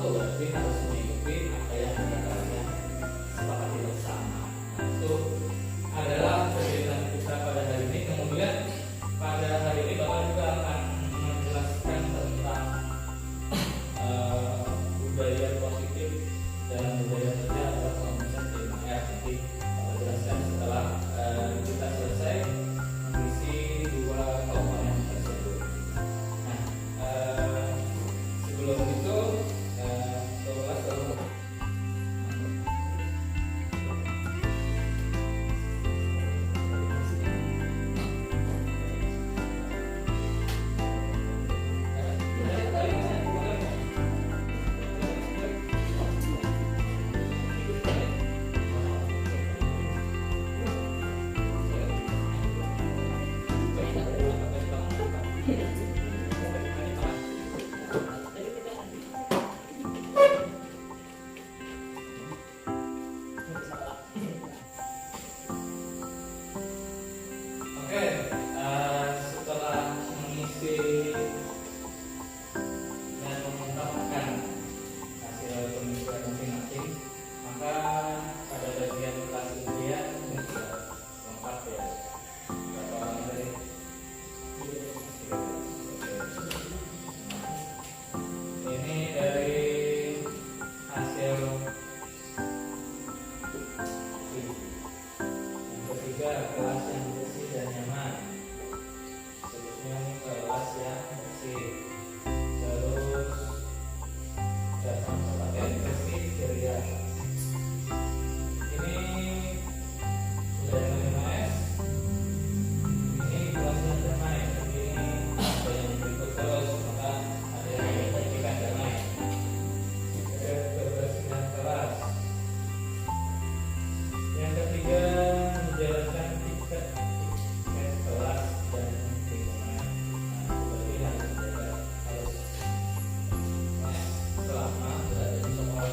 foto berarti harus mengikuti apa yang kalian sepakati bersama. Nah, itu adalah kegiatan kita pada hari ini. Kemudian pada hari ini Bapak juga akan menjelaskan tentang budaya positif dan budaya kerja atau komunitas 5R. Nanti Bapak jelaskan setelah kita selesai mengisi dua komponen tersebut. Nah, sebelum itu kelas dulu. Setelah mengisi dan mengungkapkan hasil pemikiran masing-masing, maka pada bagian kelas ujian ini sudah lengkap ya. Berapa orang tadi? Ini dari hasil yang ketiga, kelas yang bersih dan nyaman. Selanjutnya ini kelas yang bersih. Terus datang pakaian bersih ceria. Ini sudah yang 5S. Ini kelas yang damai. Ini ada yang berikut terus, maka ada yang menyampaikan damai. Kebersihan kelas. Yang ketiga, menjalankan tiket kelas dan lingkungan. Nah, berarti harus selama berada di sekolah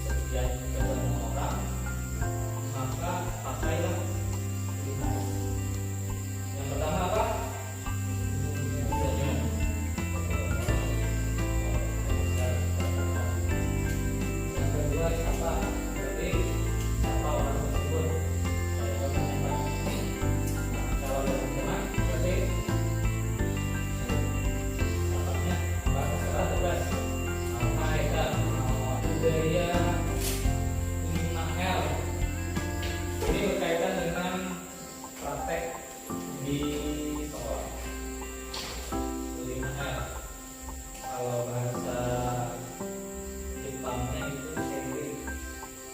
sekian ketemu orang, maka pakailah dinas. Yang pertama apa? Yang kedua siapa? Berarti siapa orang tersebut? Kalau ada teman, berarti siapanya bahasa serah tugas. Kaitan budaya 5R ini berkaitan dengan praktek di sekolah. 5R kalau bahasa Jepangnya itu seri,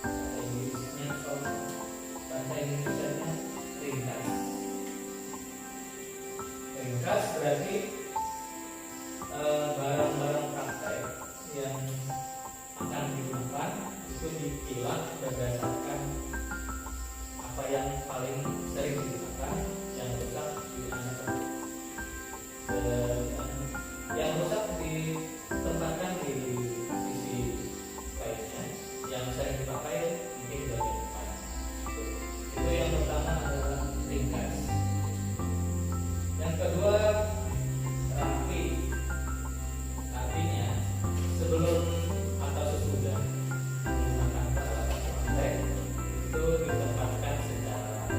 bahasa Inggrisnya bahasa Indonesianya ringkas. Ringkas berarti barang-barang praktek yang akan digunakan itu dipilah berdasarkan apa yang paling sering digunakan, yang rusak dianakan, yang rusak ditempatkan di sisi lainnya, yang sering dipakai mungkin di bagian depan. Itu yang pertama adalah ringkas. Yang kedua rapi. Artinya sebelum atau sesudah menggunakan peralatan praktek itu ditempatkan secara rapi,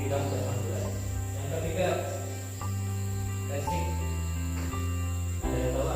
tidak bersangkutan. Yang ketiga, basic. Ada yang tahu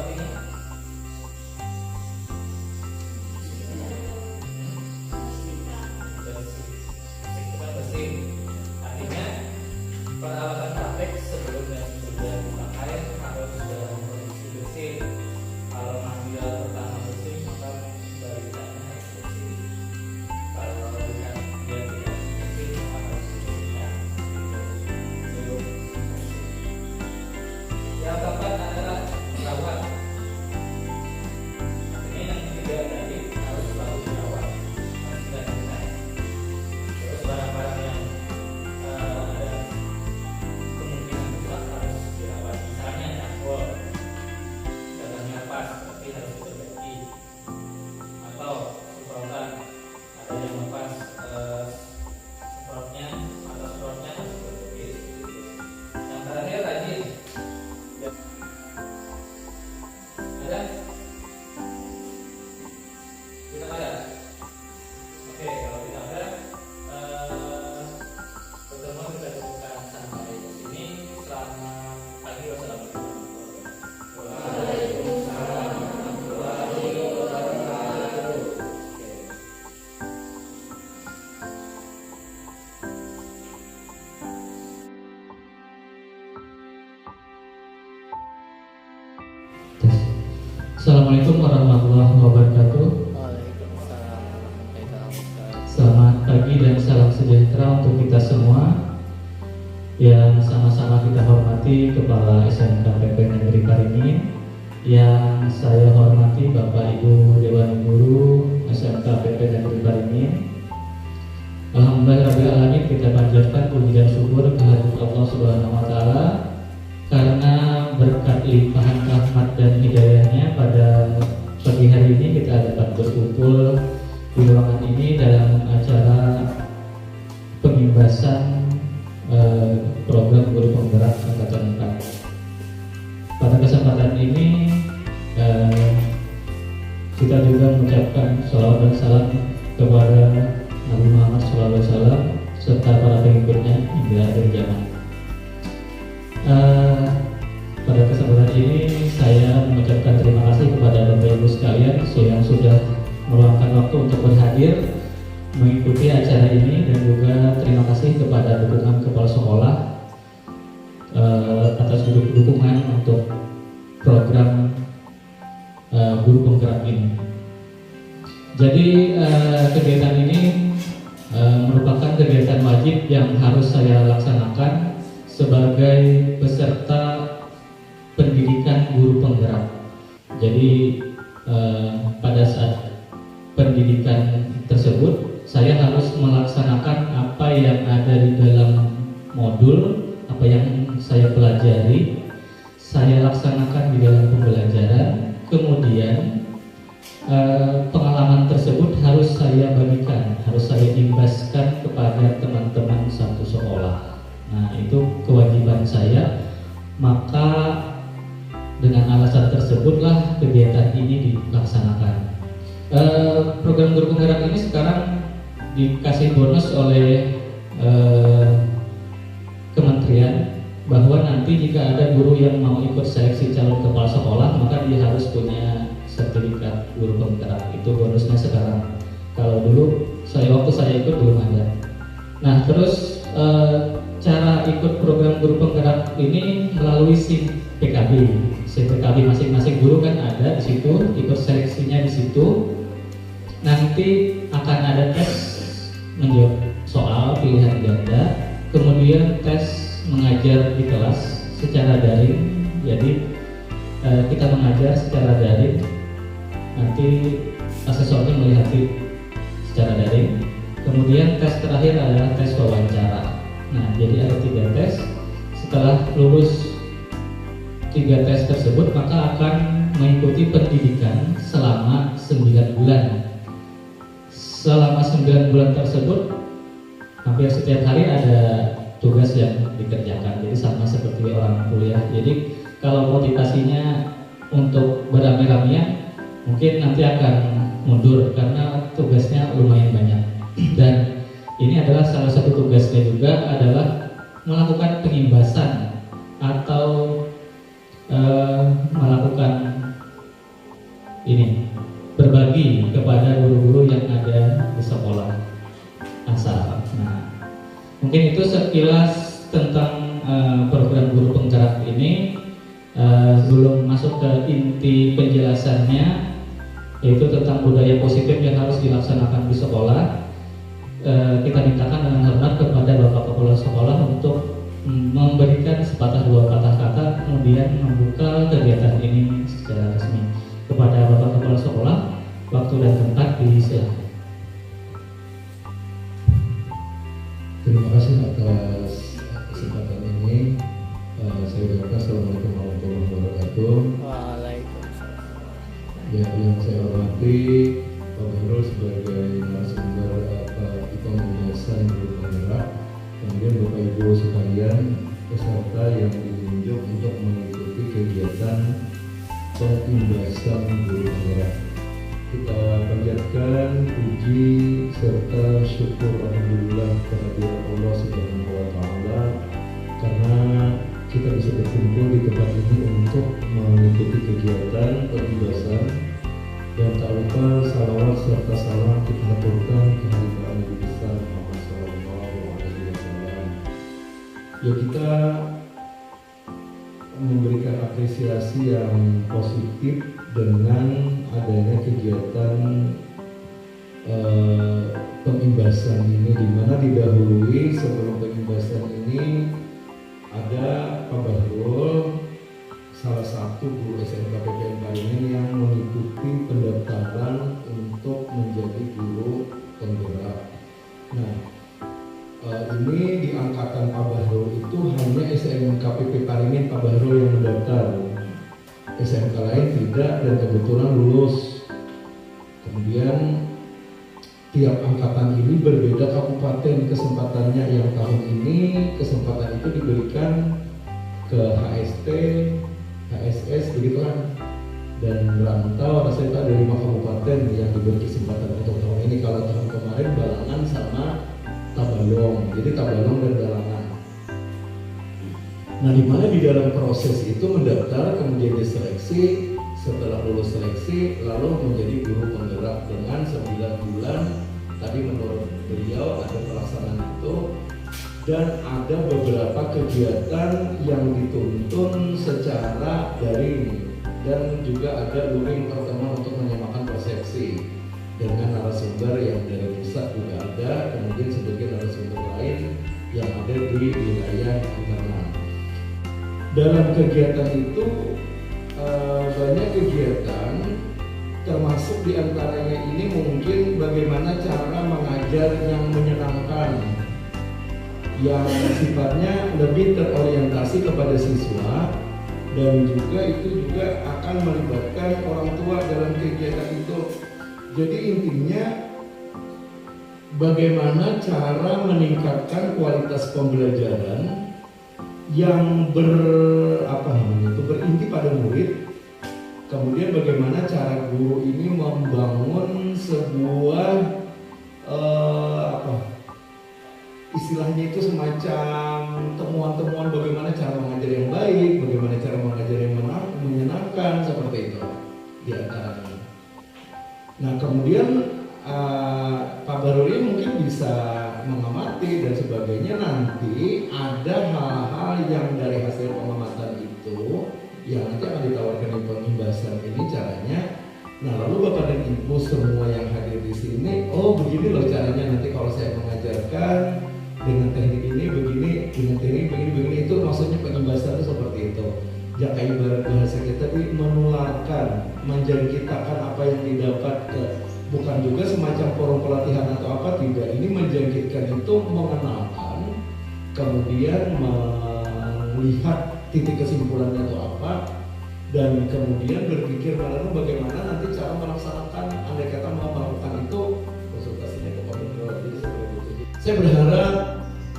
Assalamualaikum warahmatullahi wabarakatuh. Waalaikumsalam warahmatullahi wabarakatuh. Selamat pagi dan salam sejahtera untuk kita semua. Yang sama-sama kita hormati Kepala SMK PP Negeri Paringin, yang saya hormati Bapak Ibu Dewan Guru SMK PP Negeri Paringin. Alhamdulillahirrahmanirrahim, kita panjatkan puji dan syukur kehadirat Allah Subhanahu wa Ta'ala karena berkat limpahan rahmat dan hidayahnya pada pagi hari ini kita dapat berkumpul di ruangan ini dalam acara pengimbasan program guru penggerak angkatan 4. Pada kesempatan ini kita juga mengucapkan shalawat dan salam kepada Nabi Muhammad SAW serta para pengikutnya hingga akhir zaman. Pada kesempatan ini saya mengucapkan terima kasih kepada Bapak Ibu sekalian yang sudah meluangkan waktu untuk berhadir mengikuti acara ini, dan juga terima kasih kepada dukungan kepala sekolah atas dukungan untuk program guru penggerak ini. Jadi kegiatan ini merupakan kegiatan wajib yang harus saya laksanakan sebagai peserta pendidikan guru penggerak. Jadi pada saat pendidikan tersebut saya harus melaksanakan apa yang ada di dalam modul, apa yang saya pelajari, saya laksanakan di dalam pembelajaran. Kemudian pengalaman tersebut harus saya bagikan, harus saya imbaskan kepada teman-teman satu sekolah. Nah, itu kewajiban saya. Maka dengan alasan tersebutlah kegiatan ini dilaksanakan. Program guru penggerak ini sekarang dikasih bonus oleh kementerian bahwa nanti jika ada guru yang mau ikut seleksi calon kepala sekolah, maka dia harus punya sertifikat guru penggerak. Itu bonusnya sekarang. Kalau dulu waktu saya ikut belum ada. Nah, terus cara ikut program guru penggerak ini melalui SIM PKB. SIM PKB masing-masing guru kan ada di situ, ikut seleksinya di situ. Nanti akan ada tes menjawab soal pilihan ganda, kemudian tes mengajar di kelas secara daring. Jadi kita mengajar secara daring, nanti asesornya melihat secara daring. Kemudian tes terakhir adalah tes wawancara. Nah, jadi ada 3 tes. Setelah lulus 3 tes tersebut, maka akan mengikuti pendidikan selama 9 bulan. Selama 9 bulan tersebut, hampir setiap hari ada tugas yang dikerjakan. Jadi sama seperti orang kuliah. Jadi kalau motivasinya untuk beramai-ramaian, mungkin nanti akan mundur karena tugasnya lumayan banyak. Dan ini adalah salah satu tugasnya juga adalah melakukan pengimbasan atau melakukan berbagi kepada guru-guru yang ada di sekolah asal. Nah, mungkin itu sekilas tentang program guru penggerak ini. Belum masuk ke inti penjelasannya, yaitu tentang budaya positif yang harus dilaksanakan di sekolah. Kita mintakan dengan hormat kepada Bapak Kepala Sekolah untuk memberikan sepatah dua patah kata, kemudian membuka kegiatan ini secara resmi. Kepada Bapak Kepala Sekolah, waktu dan tempat disilahkan. Terima kasih atas kesempatan ini. Saya ucapkan Assalamualaikum warahmatullahi wabarakatuh. Waalaikumsalam. Ya, yang saya hormati Pak Nurul sebagai narasumber di pembahasan guru penggerak, kemudian Bapak Ibu sekalian peserta yang ditunjuk untuk mengikuti kegiatan pengimbasan guru penggerak. Kita panjatkan puji serta syukur alhamdulillah kehadirat Allah Subhanahu wa Ta'ala karena kita bisa berkumpul di tempat ini untuk mengikuti kegiatan pengimbasan. Dan tak lupa salawat serta salam kita haturkan kehadiran Nabi besar Muhammad SAW. Ya, kita memberikan apresiasi yang positif dengan adanya kegiatan pengimbasan ini, di mana didahului sebelum pengimbasan ini ada Pak Bahrul, salah satu guru SMK PPN Paringin yang mengikuti pendaftaran untuk menjadi guru penggerak. Nah, ini di angkatan Pak Bahrul itu hanya SMK PP Paringin Pak Bahrul yang mendaftar, SMK lain tidak, dan kebetulan lulus. Kemudian tiap angkatan ini berbeda kabupaten kesempatannya. Yang tahun ini kesempatan itu diberikan ke HST, HSS begitu kan, dan rantau rasanya ada 5 kabupaten yang diberi kesempatan untuk tahun ini. Kalau tahun kemarin Balangan sama Tabalong, jadi Tabalong dan Balangan. Nah, di mana di dalam proses itu mendaftar, kemudian diseleksi, setelah lulus seleksi lalu menjadi guru penggerak dengan 9 bulan. Tadi menurut beliau ada pelaksanaan itu, dan ada beberapa kegiatan yang dituntun secara daring, dan juga ada luring pertemuan untuk menyamakan persepsi dengan narasumber yang dari pusat juga ada, kemudian sebagai narasumber lain yang ada di wilayah internal. Dalam kegiatan itu banyak kegiatan, termasuk diantaranya ini mungkin bagaimana cara mengajar yang menyenangkan, yang sifatnya lebih terorientasi kepada siswa, dan juga itu juga akan melibatkan orang tua dalam kegiatan itu. Jadi intinya bagaimana cara meningkatkan kualitas pembelajaran yang berinti pada murid. Kemudian bagaimana cara guru ini membangun sebuah istilahnya itu semacam temuan-temuan bagaimana cara mengajar yang baik, bagaimana cara mengajar yang menyenangkan, seperti itu di antaranya. Nah, kemudian Pak Bahrul ini mungkin bisa mengamati dan sebagainya. Nanti ada hal-hal yang dari hasil pengamatan itu yang nanti akan ditawarkan di pengimbasan ini caranya. Nah, lalu Bapak dan Ibu semua yang hadir di sini, oh begini loh caranya nanti kalau saya mengajarkan dengan teknik ini begini, dengan teknik begini, itu maksudnya pengimbasan itu seperti itu. Ya, ibarat bahasa kita tadi, menularkan, menjangkitakan apa yang didapat ke, bukan juga semacam forum pelatihan atau apa, tidak. Ini menjangkitkan itu mengenalkan, kemudian melihat titik kesimpulannya itu apa, dan kemudian berpikir bagaimana nanti cara melaksanakan, andai kata mau melakukan itu, konsultasinya ke pemimpin. Jadi seperti itu. Saya berharap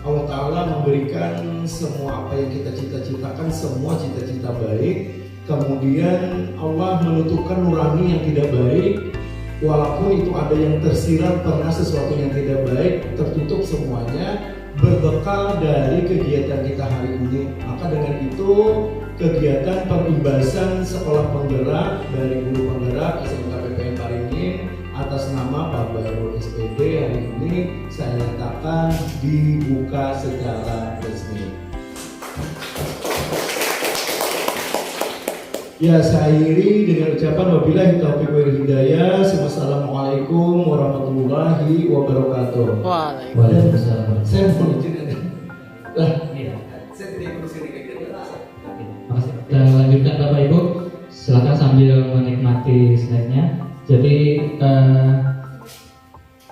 Allah Ta'ala memberikan semua apa yang kita cita-citakan, semua cita-cita baik. Kemudian Allah menutupkan nurani yang tidak baik, walaupun itu ada yang tersirat pernah sesuatu yang tidak baik, tertutup semuanya berbekal dari kegiatan kita hari ini. Maka dengan itu kegiatan pengimbasan sekolah penggerak dari guru penggerak SMK PPN Paringin atas nama Pak Bahrul SPD hari ini saya nyatakan dibuka secara resmi. Ya, saya akhiri dengan ucapan wabillahi taufiq wal hidayah. Wassalamualaikum warahmatullahi wabarakatuh. Waalaikumsalam. Saya mohon izin ada. Lah, Iya. saya tidak ikut sini kegiatan. Makasih. Kita lanjutkan Bapak Ibu. Silakan sambil menikmati slide-nya. Jadi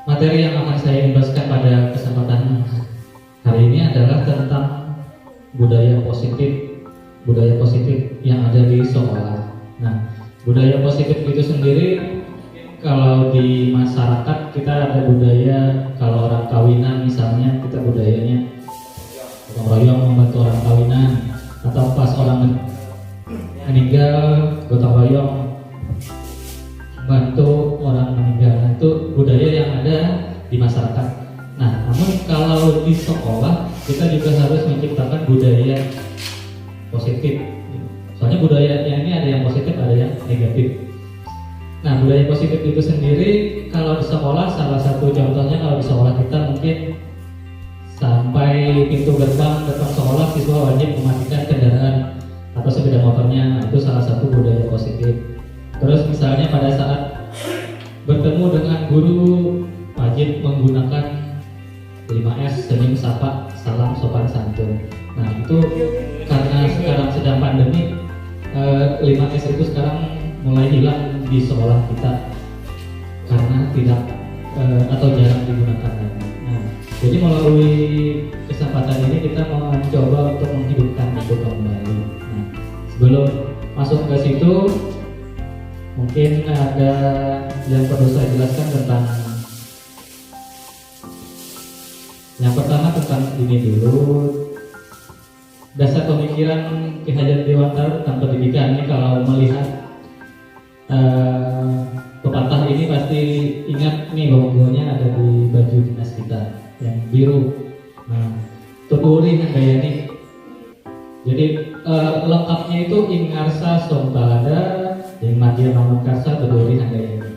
materi yang akan saya imbaskan pada kesempatan hari ini adalah tentang budaya positif yang ada di sekolah. Nah, budaya positif itu sendiri, kalau di masyarakat kita ada budaya, kalau orang kawinan misalnya kita budayanya gotong royong membantu orang kawinan, atau pas orang meninggal gotong royong bantu orang meninggal. Itu budaya yang ada di masyarakat. Nah, namun kalau di sekolah kita juga harus menciptakan budaya positif. Soalnya budayanya ini ada yang positif, ada yang negatif. Nah, budaya positif itu sendiri kalau di sekolah, salah satu contohnya kalau di sekolah kita mungkin sampai pintu gerbang sekolah siswa wajib mematikan kendaraan atau sepeda motornya. Nah, itu salah satu budaya positif. Terus misalnya pada saat bertemu dengan guru, wajib menggunakan 5S, senyum, sapa, salam, sopan santun. Nah, itu karena sekarang sedang pandemi, 5S itu sekarang mulai hilang di sekolah kita karena tidak atau jarang digunakan lagi. Nah, jadi melalui kesempatan ini kita mau mencoba untuk menghidupkan itu kembali. Nah, sebelum masuk ke situ, mungkin ada yang perlu saya jelaskan tentang yang pertama tentang ini dulu. Dasar pemikiran Ki Hajar Dewantara tentang pendidikan ini, kalau melihat pepatah ini pasti ingat nih, logonya ada di baju dinas kita yang biru. Nah, Tuturi Handayani. Jadi lengkapnya itu Ingarsa Sombalada yang Madya Mamankarsa Tuturi Handayani.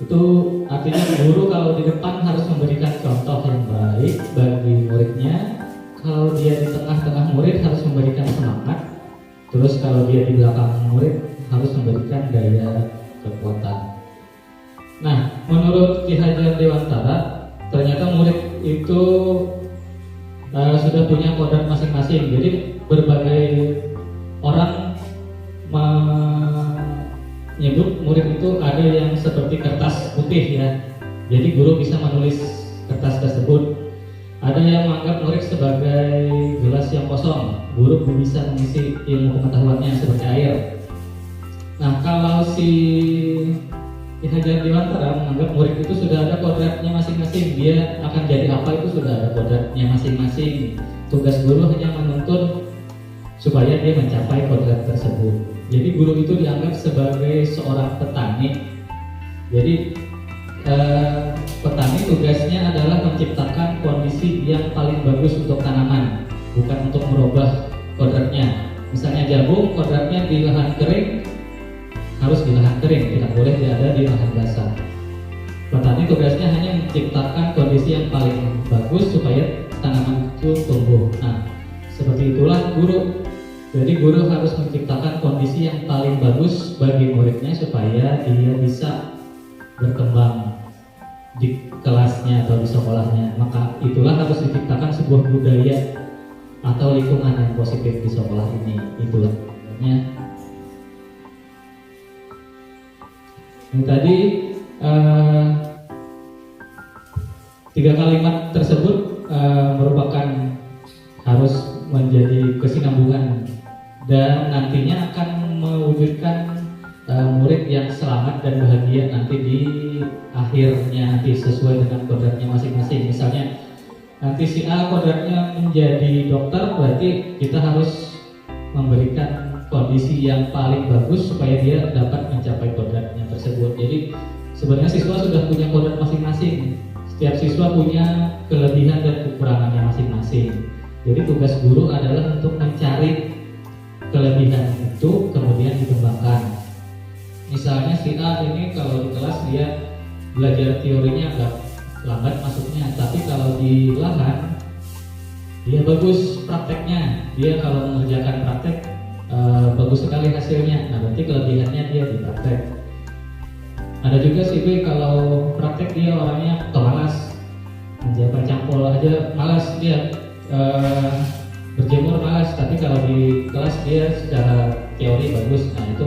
Itu artinya guru kalau di depan harus memberikan contoh yang baik bagi muridnya. Kalau dia di tengah-tengah murid harus memberikan semangat. Terus kalau dia di belakang murid harus memberikan daya kekuatan. Nah, menurut Ki Hajar Dewantara, ternyata murid itu sudah punya kodrat masing-masing. Jadi berbagai orang menyebut murid itu ada yang seperti kertas putih ya. Jadi guru bisa menulis kertas tersebut. Ada yang menganggap murid sebagai gelas yang kosong. Guru bisa mengisi ilmu pengetahuannya seperti air. Nah, kalau si Ki Hajar Dewantara menganggap murid itu sudah ada kodratnya masing-masing, dia akan jadi apa itu sudah ada kodratnya masing-masing. Tugas guru hanya menuntun supaya dia mencapai kodrat tersebut. Jadi guru itu dianggap sebagai seorang petani. Jadi petani tugasnya adalah menciptakan kondisi yang paling bagus untuk tanaman, bukan untuk merubah kodratnya. Misalnya jagung, kodratnya di lahan kering harus di lahan kering, tidak boleh ada di lahan basah. Petani tugasnya hanya menciptakan kondisi yang paling bagus supaya tanaman itu tumbuh. Nah, seperti itulah guru. Jadi guru harus menciptakan kondisi yang paling bagus bagi muridnya supaya dia bisa berkembang di kelasnya atau di sekolahnya. Maka itulah harus diciptakan sebuah budaya atau lingkungan yang positif di sekolah ini. Itulah sebenarnya. Yang tadi 3 kalimat tersebut merupakan harus menjadi kesinambungan dan nantinya akan mewujudkan murid yang selamat dan bahagia nanti di akhirnya, nanti sesuai dengan kodratnya masing-masing. Misalnya nanti si A kodratnya menjadi dokter, berarti kita harus memberikan kondisi yang paling bagus supaya dia dapat mencapai kodratnya tersebut. Jadi sebenarnya siswa sudah punya kodrat masing-masing. Setiap siswa punya kelebihan dan kekurangannya masing-masing. Jadi tugas guru adalah untuk mencari kelebihan itu kemudian dikembangkan. Misalnya si A ini kalau di kelas dia belajar teorinya agak lambat masuknya, tapi kalau di lahan dia bagus prakteknya. Dia kalau mengerjakan praktek bagus sekali hasilnya. Nah, berarti kelebihannya dia di praktek. Ada juga si B kalau praktek dia orangnya pemalas, menjaga campur aja malas dia, berjemur malas, tapi kalau di kelas dia secara teori bagus. Nah, itu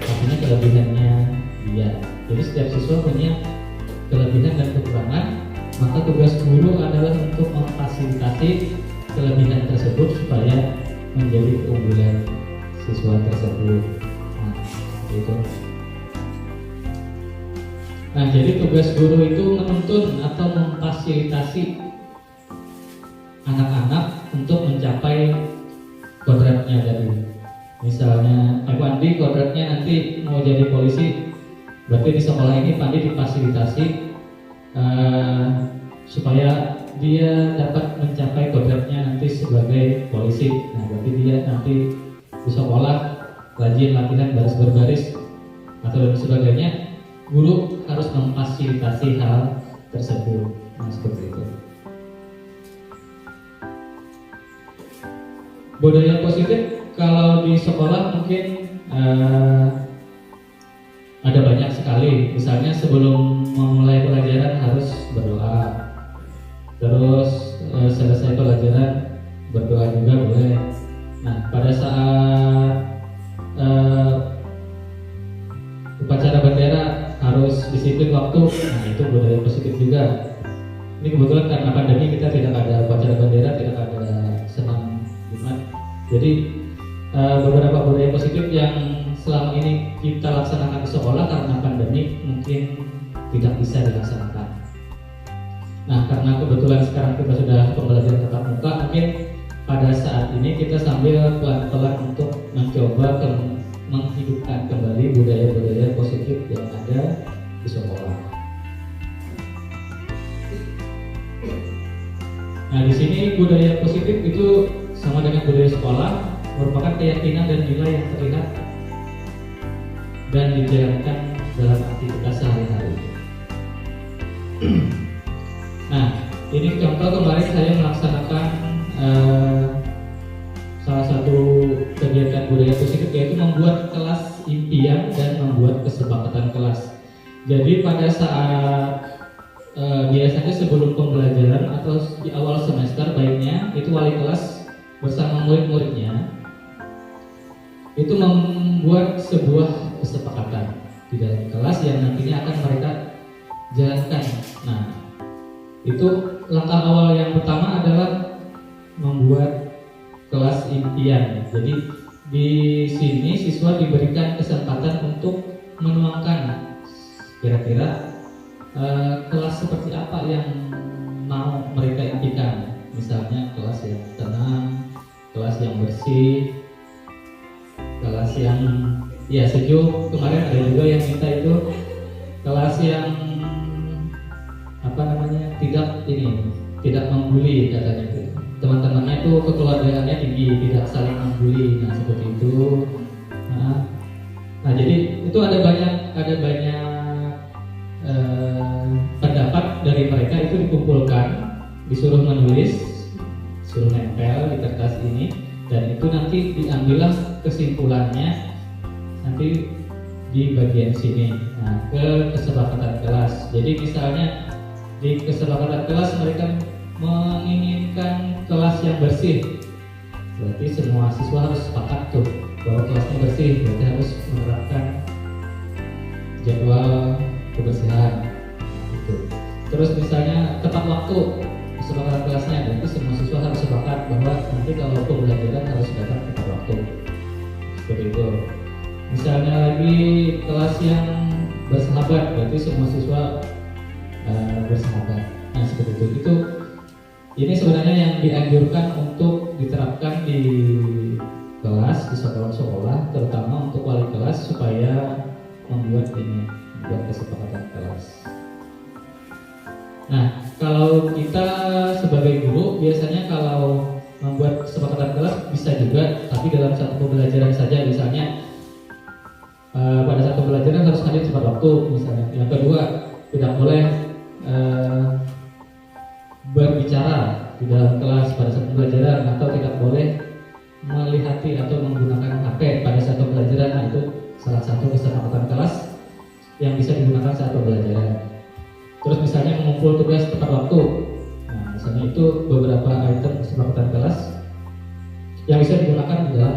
artinya kelebihannya dia. Jadi setiap siswa punya kelebihan dan kekurangan, maka tugas guru adalah untuk memfasilitasi kelebihan tersebut supaya menjadi keunggulan siswa tersebut. Nah, seperti itu. Nah, jadi tugas guru itu menuntun atau memfasilitasi anak-anak untuk mencapai kodratnya tadi. Misalnya Pandi kodratnya nanti mau jadi polisi, berarti di sekolah ini Pandi difasilitasi supaya dia dapat mencapai kodratnya nanti sebagai polisi. Nah, berarti dia nanti di sekolah rajin latihan baris berbaris atau dan sebagainya. Guru harus memfasilitasi hal tersebut. Nah, seperti itu. Budaya positif kalau di sekolah mungkin ada banyak sekali. Misalnya sebelum memulai pelajaran harus berdoa. Terus selesai pelajaran berdoa juga boleh. Nah, pada saat upacara bendera harus disiplin waktu. Nah, itu budaya positif juga. Ini kebetulan karena pandemi kita tidak ada upacara bendera, tidak ada senam Jumat. Jadi beberapa budaya positif yang selama ini kita laksanakan di sekolah karena pandemi mungkin tidak bisa dilaksanakan. Nah, karena kebetulan sekarang kita sudah pembelajaran tatap muka, mungkin pada saat ini kita sambil pelan-pelan untuk mencoba menghidupkan kembali budaya-budaya positif yang ada di sekolah. Nah, di sini budaya positif itu sama dengan budaya sekolah, merupakan keyakinan dan nilai yang terlihat dan dijalankan dalam aktivitas sehari-hari. Nah, ini contoh kemarin saya melaksanakan salah satu kegiatan budaya positif, yaitu membuat kelas impian dan membuat kesepakatan kelas. Jadi pada saat biasanya sebelum pembelajaran atau di awal semester, baiknya itu wali kelas bersama murid-muridnya itu membuat sebuah kesepakatan di dalam kelas yang nantinya akan mereka jalankan. Nah, itu langkah awal yang pertama adalah membuat kelas impian. Jadi di sini siswa diberikan kesempatan untuk menuangkan kira-kira kelas seperti apa yang mau mereka impikan. Misalnya kelas yang tenang, kelas yang bersih, kelas yang sejuk. Kemarin ada juga yang minta itu kelas yang tidak membuli katanya itu. Teman-temannya itu kekeluargaannya tinggi, tidak saling membuli. Nah, seperti itu. Nah, jadi itu ada banyak pendapat dari mereka itu dikumpulkan, disuruh menulis, suruh nempel di kertas ini, dan itu nanti diambillah kesimpulannya nanti di bagian sini. Nah, ke kesepakatan kelas. Jadi misalnya di kesepakatan kelas mereka menginginkan kelas yang bersih, berarti semua siswa harus sepakat tuh bahwa kelasnya bersih, berarti harus menerapkan jadwal kebersihan gitu. Terus misalnya tepat waktu kesepakatan kelasnya, berarti semua siswa harus sepakat bahwa nanti kalau pembelajaran harus datang tepat waktu, seperti itu. Misalnya lagi kelas yang bersahabat, berarti semua siswa bersahabat. Nah, seperti itu. Ini sebenarnya yang dianjurkan untuk diterapkan di kelas, di sekolah-sekolah, terutama untuk wali kelas supaya membuat kesepakatan kelas. Nah, kalau kita sebagai guru biasanya kalau membuat kesepakatan kelas bisa juga, tapi dalam satu pembelajaran saja. Misalnya pada satu pembelajaran harus hadir tepat waktu misalnya. Yang kedua, tidak boleh berbicara di dalam kelas pada saat pembelajaran, atau tidak boleh melihati atau menggunakan HP pada saat pembelajaran. Nah, itu salah satu kesepakatan kelas yang bisa digunakan saat pembelajaran. Terus misalnya mengumpul tugas tepat waktu. Nah, misalnya itu beberapa item kesepakatan kelas yang bisa digunakan di dalam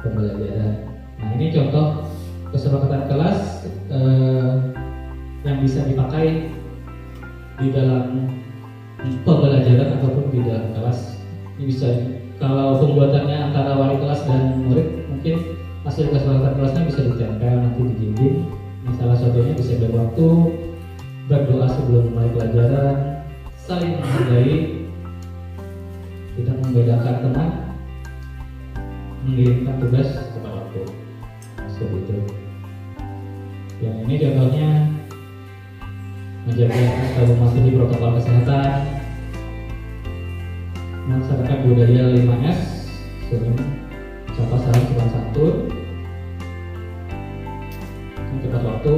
pembelajaran. Nah, ini contoh kesepakatan kelas yang bisa dipakai di dalam pembelajaran ataupun di dalam kelas. Ini bisa, kalau pembuatannya antara wali kelas dan murid, mungkin hasil kesepakatan kelasnya bisa ditempel nanti di dinding. Nah, salah satunya bisa bagi waktu, berdoa sebelum mulai pelajaran, saling menghargai, tidak membedakan teman, mengirimkan tugas tepat waktu. Seperti itu. Yang ini contohnya menjaga atau mematuhi protokol kesehatan, melaksanakan budaya 5S, contoh salam sopan santun, tepat waktu,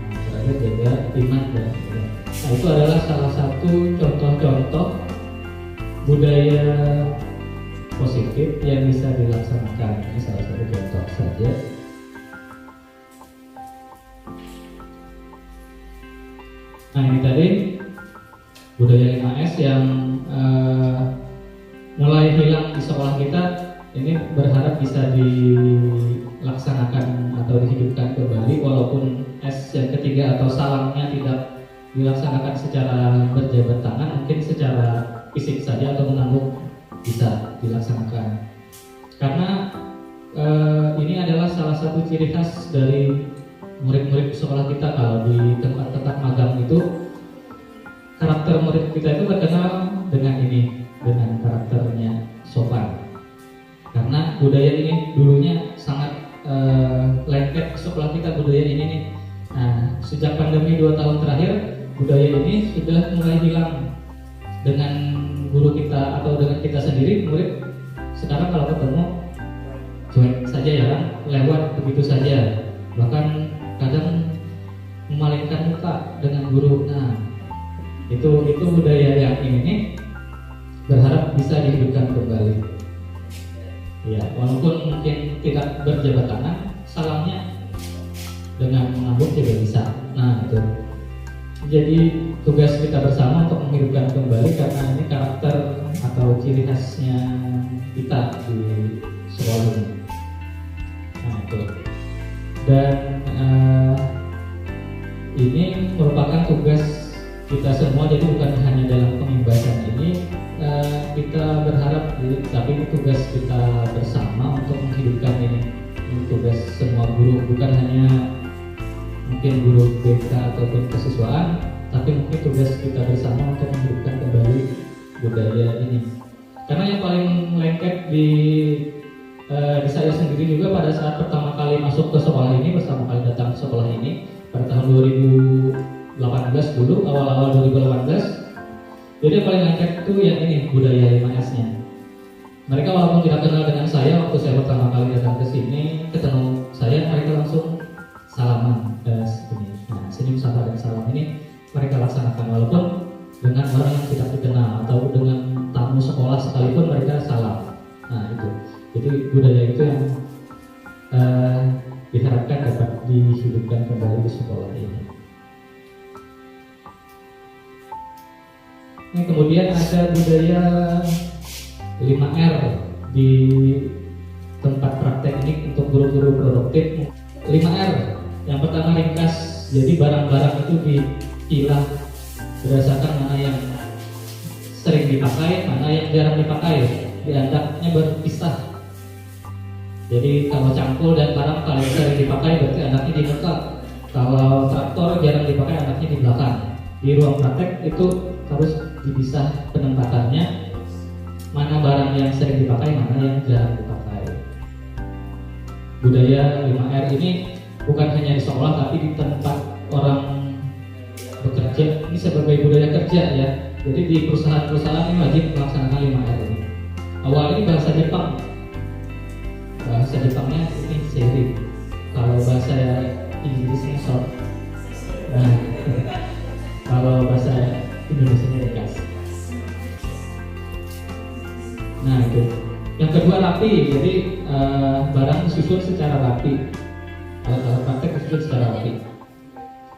terakhir jaga iman dan ibadah. Nah, itu adalah salah satu contoh-contoh budaya positif yang bisa dilaksanakan. Ini salah satu contoh saja. Nah, ini tadi budaya 5S yang mulai hilang di sekolah kita. Ini berharap bisa dilaksanakan atau dihidupkan kembali, walaupun S yang ketiga atau salangnya tidak dilaksanakan secara berjabat tangan, mungkin secara fisik saja atau mengangguk bisa dilaksanakan. Karena ini adalah salah satu ciri khas dari murid-murid sekolah kita. Kalau di tempat-tempat magang itu, karakter murid kita itu terkenal dengan ini, dengan karakternya sopan. Karena budaya ini dulunya sangat lengket sekolah kita, budaya ini nih. Nah, sejak pandemi 2 tahun terakhir, budaya ini sudah mulai hilang. Dengan guru kita atau dengan kita sendiri, murid sekarang kalau ketemu cuek saja ya kan, lewat begitu saja, bahkan kadang memalingkan muka dengan guru. Nah, itu budaya yang ini berharap bisa dihidupkan kembali. Ya, walaupun mungkin tidak berjabat tangan, salamnya dengan mengangguk juga bisa. Nah, itu jadi tugas kita bersama untuk menghidupkan kembali, karena ini karakter atau ciri khasnya kita di sekolah ini. Nah, itu. Dan ini merupakan tugas kita semua, jadi bukan hanya dalam pengimbasan ini. Kita berharap, tapi ini tugas kita bersama untuk menghidupkan ini. Ini tugas semua guru, bukan hanya mungkin guru BK ataupun kesiswaan, tapi mungkin tugas kita bersama untuk menghidupkan kembali budaya ini. Karena yang paling lengket di saya sendiri juga pada saat pertama kali masuk ke sekolah ini, pertama kali datang ke sekolah ini pada tahun 2018 dulu, awal-awal 2018. Jadi yang paling lengket itu yang ini, budaya 5S-nya. Mereka walaupun tidak kenal dengan saya, waktu saya pertama kali datang ke sini, ketemu saya, mereka langsung salaman. Nah, senyum, sapa, dan salam ini mereka laksanakan, walaupun dengan orang yang tidak dikenal atau dengan tamu sekolah sekalipun mereka salam. Nah, itu. Jadi budaya itu yang diharapkan dapat dihidupkan kembali di sekolah ini. Nah, kemudian ada budaya 5R di tempat praktek ini untuk guru-guru produktif. 5R, yang pertama ringkas, jadi barang-barang itu dipilah berdasarkan mana yang sering dipakai, mana yang jarang dipakai, dianggapnya berpisah. Jadi kalau cangkul dan parang paling sering dipakai berarti anaknya di dekat. Kalau traktor jarang dipakai, anaknya di belakang. Di ruang praktek itu harus dipisah penempatannya, mana barang yang sering dipakai, mana yang jarang dipakai. Budaya 5R ini bukan hanya di sekolah, tapi di tempat orang bekerja. Ini sebagai budaya kerja ya. Jadi di perusahaan-perusahaan ini wajib melaksanakan 5R ini. Awalnya ini bahasa Jepang. Bahasa Jepangnya ini seri. Kalau bahasa Inggrisnya short. Nah, kalau bahasa Indonesianya ringkas. Nah, itu. Yang kedua rapi. Jadi barang disusun secara rapi. Alat-alat praktek disusun secara rapi.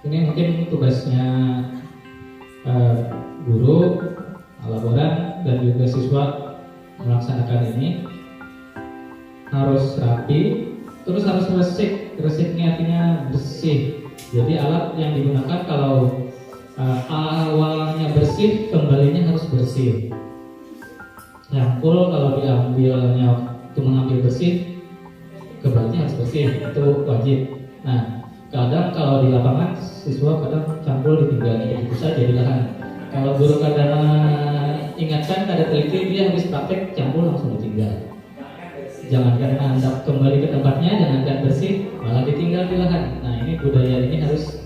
Ini mungkin tugasnya guru, laboran, dan juga siswa melaksanakan ini. Harus rapi, terus harus resik. Resiknya artinya bersih. Jadi alat yang digunakan kalau awalnya bersih, kembalinya harus bersih. Cangkul kalau diambilnya waktu mengambil bersih, kembalinya harus bersih, itu wajib. Nah, kadang kalau di lapangan siswa kadang cangkul ditinggal begitu saja di lahan. Kalau guru kadang ingatkan, kada teliti, dia habis praktek cangkul langsung ditinggal. Jangankan Anda kembali ke tempatnya, jangankan bersih, malah ditinggal di lahan. Nah, ini budaya ini harus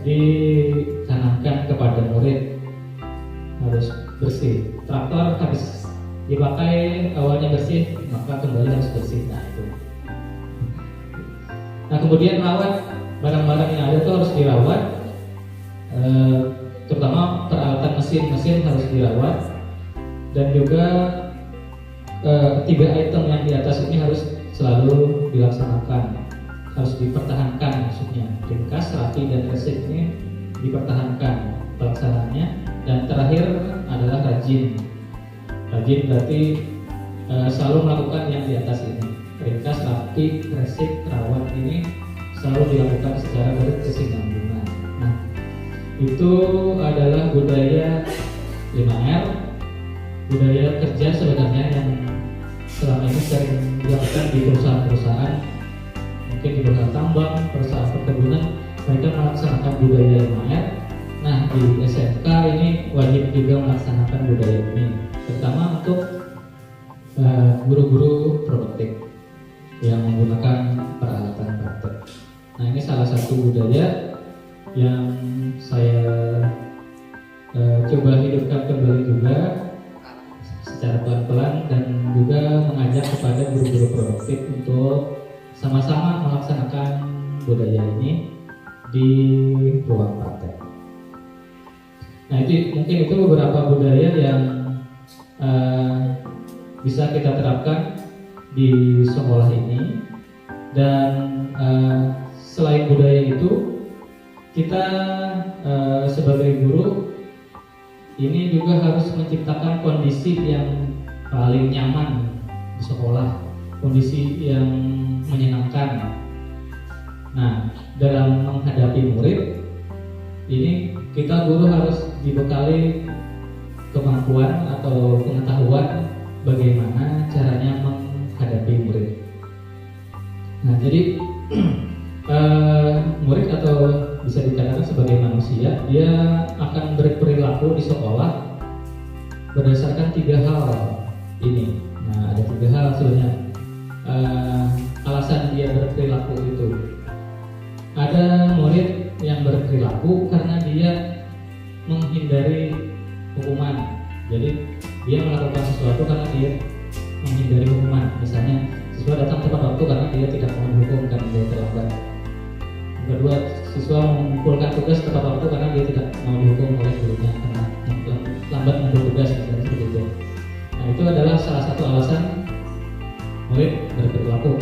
ditanamkan kepada murid, harus bersih. Traktor habis dipakai awalnya bersih, maka kembali harus bersih. Nah, itu. Nah, kemudian rawat barang-barang yang ada itu harus dirawat, terutama peralatan mesin harus dirawat, dan juga tiga item yang di atas ini harus selalu dilaksanakan, harus dipertahankan maksudnya. Ringkas, rapi, dan resik ini dipertahankan pelaksanaannya. Dan terakhir adalah rajin. Rajin berarti selalu melakukan yang di atas ini. Ringkas, rapi, resik, rawat ini selalu dilakukan secara berkesinambungan. Nah, itu adalah budaya 5R, budaya kerja sebenarnya yang selama ini sering dilakukan di perusahaan-perusahaan, mungkin di perusahaan tambang, perusahaan perkebunan, mereka melaksanakan budaya 5R. Nah, di SMK ini wajib juga melaksanakan budaya ini, terutama untuk guru-guru produktif yang menggunakan peralatan praktek. Nah, ini salah satu budaya yang saya coba hidupkan kembali juga secara pelan-pelan, dan juga mengajak kepada guru-guru produktif untuk sama-sama melaksanakan budaya ini di ruang praktek. Nah, mungkin itu beberapa budaya yang bisa kita terapkan di sekolah ini. Dan selain budaya itu, kita sebagai guru ini juga harus menciptakan kondisi yang paling nyaman di sekolah, kondisi yang menyenangkan. Nah, dalam menghadapi murid ini, kita guru harus dibekali kemampuan atau pengetahuan bagaimana caranya menghadapi murid. Nah, jadi murid atau bisa dikatakan sebagai manusia, dia akan berperilaku di sekolah berdasarkan 3 hal ini. Nah, ada 3 hal sebenarnya alasan dia berperilaku itu. Ada murid yang berperilaku karena dia menghindari hukuman. Jadi dia melakukan sesuatu karena dia menghindari hukuman. Misalnya siswa datang tepat waktu karena dia tidak mau dihukum karena dia terlambat. Kedua, siswa mengumpulkan tugas tepat waktu karena dia tidak mau dihukum oleh gurunya karena lambat mengumpul tugas, misalnya seperti itu. Nah, itu adalah salah satu alasan murid berperilaku.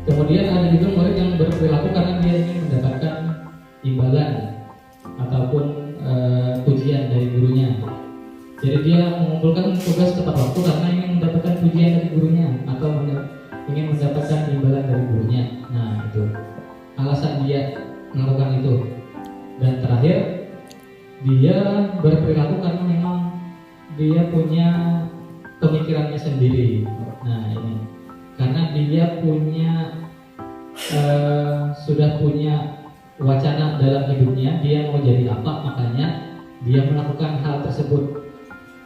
Kemudian ada juga murid yang berperilaku karena dia ingin mendapatkan imbalan ataupun pujian dari gurunya. Jadi dia mengumpulkan tugas tepat waktu karena ingin mendapatkan pujian dari gurunya atau ingin mendapatkan imbalan dari gurunya. Nah, itu alasan dia melakukan itu. Dan terakhir, dia berperilaku karena memang dia punya pemikirannya sendiri. Nah, ini karena dia sudah punya wacana dalam hidupnya, dia mau jadi apa, makanya dia melakukan hal tersebut,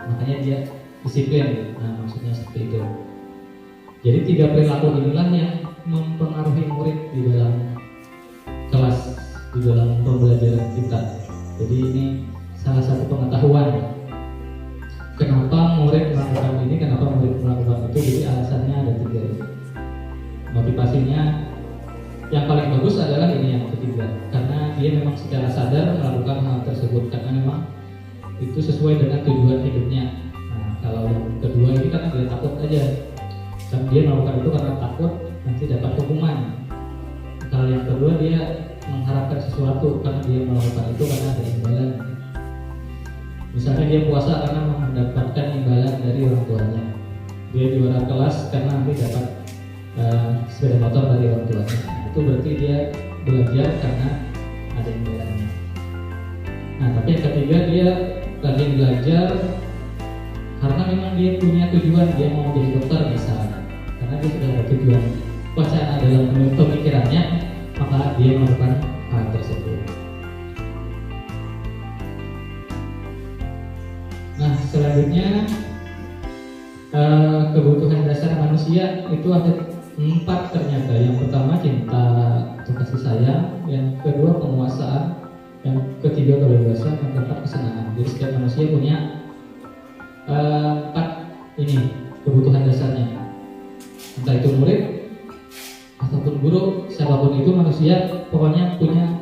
makanya dia disiplin. Nah, maksudnya seperti itu. Jadi 3 perilaku inilah yang mempengaruhi murid di dalam kelas, di dalam pembelajaran kita. Jadi ini salah satu pengetahuan kenapa murid melakukan ini, kenapa murid melakukan itu. Jadi alasannya ada 3 ini. Motivasinya yang paling bagus adalah ini yang ketiga, karena dia memang secara sadar melakukan hal tersebut karena memang itu sesuai dengan tujuan hidupnya. Nah, kalau yang kedua ini kan dia takut aja, dan dia melakukan itu karena takut nanti dapat hukuman. Kalau yang kedua dia mengharapkan sesuatu karena dia melakukan itu karena ada imbalan. Misalnya dia puasa karena mendapatkan imbalan dari orang tuanya. Dia juara kelas karena nanti dapat sepeda motor dari orang tuanya. Itu berarti dia belajar karena ada imbalannya. Nah, tapi yang ketiga dia rajin belajar karena memang dia punya tujuan, dia mau jadi dokter misalnya. Karena dia sudah ada tujuan, wacana dalam pemikirannya, maka dia melakukan hal tersebut. Nah, selanjutnya kebutuhan dasar manusia itu ada 4 ternyata. Yang pertama cinta atau kasih sayang, yang kedua penguasaan, yang ketiga kebebasan, yang keempat kesenangan. Jadi setiap manusia punya 4 ini kebutuhan dasarnya. Entah itu murid ataupun guru, siapapun itu manusia pokoknya punya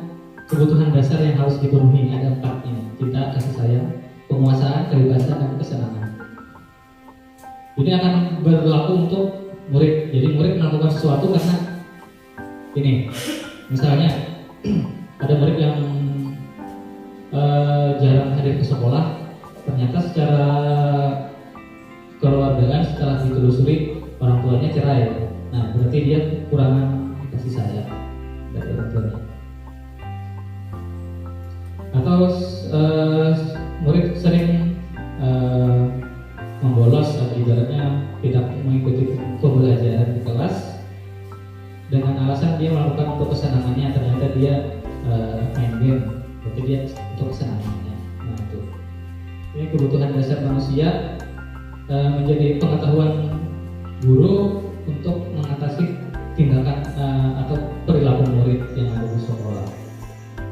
kebutuhan dasar yang harus dipenuhi. Ada 4 ini: cinta, kasih sayang, penguasaan, kebebasan, dan kesenangan. Ini akan berlaku untuk murid. Jadi murid melakukan sesuatu karena ini, misalnya ada murid yang jarang hadir ke sekolah, ternyata secara keluargaan setelah ditelusuri orang tuanya cerai. Nah, berarti dia kekurangan kasih sayang dari orang tuanya. Atau murid sering membolos atau ibaratnya tidak mengikuti pembelajaran di kelas dengan alasan dia melakukan untuk kesenangannya, ternyata dia main game, berarti dia untuk kesenangannya. Nah, itu ini kebutuhan dasar manusia, menjadi pengetahuan guru untuk mengatasi tindakan atau perilaku murid yang ada di sekolah.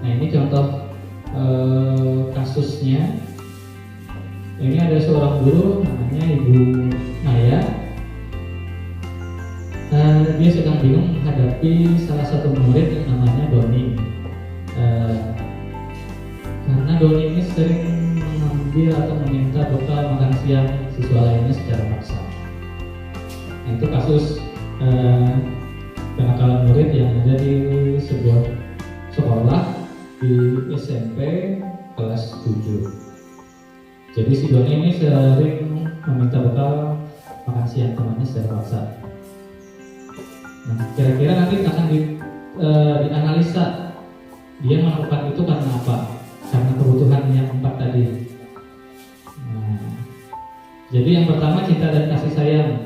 Nah, ini contoh kasusnya. Ini ada seorang guru namanya Ibu Maya. Dia sedang bingung menghadapi salah satu murid yang namanya Doni. Karena Doni ini sering mengambil atau meminta bekal makan siang siswa lainnya secara paksa. Nah, itu kasus kenakalan murid yang ada di sebuah sekolah di SMP kelas 7. Jadi si Doni ini sering meminta bekal makan siang temannya secara paksa. Nah, kira-kira nanti akan dianalisa dia melakukan itu karena apa? Karena kebutuhan yang 4 tadi. Nah, jadi yang pertama cinta dan kasih sayang.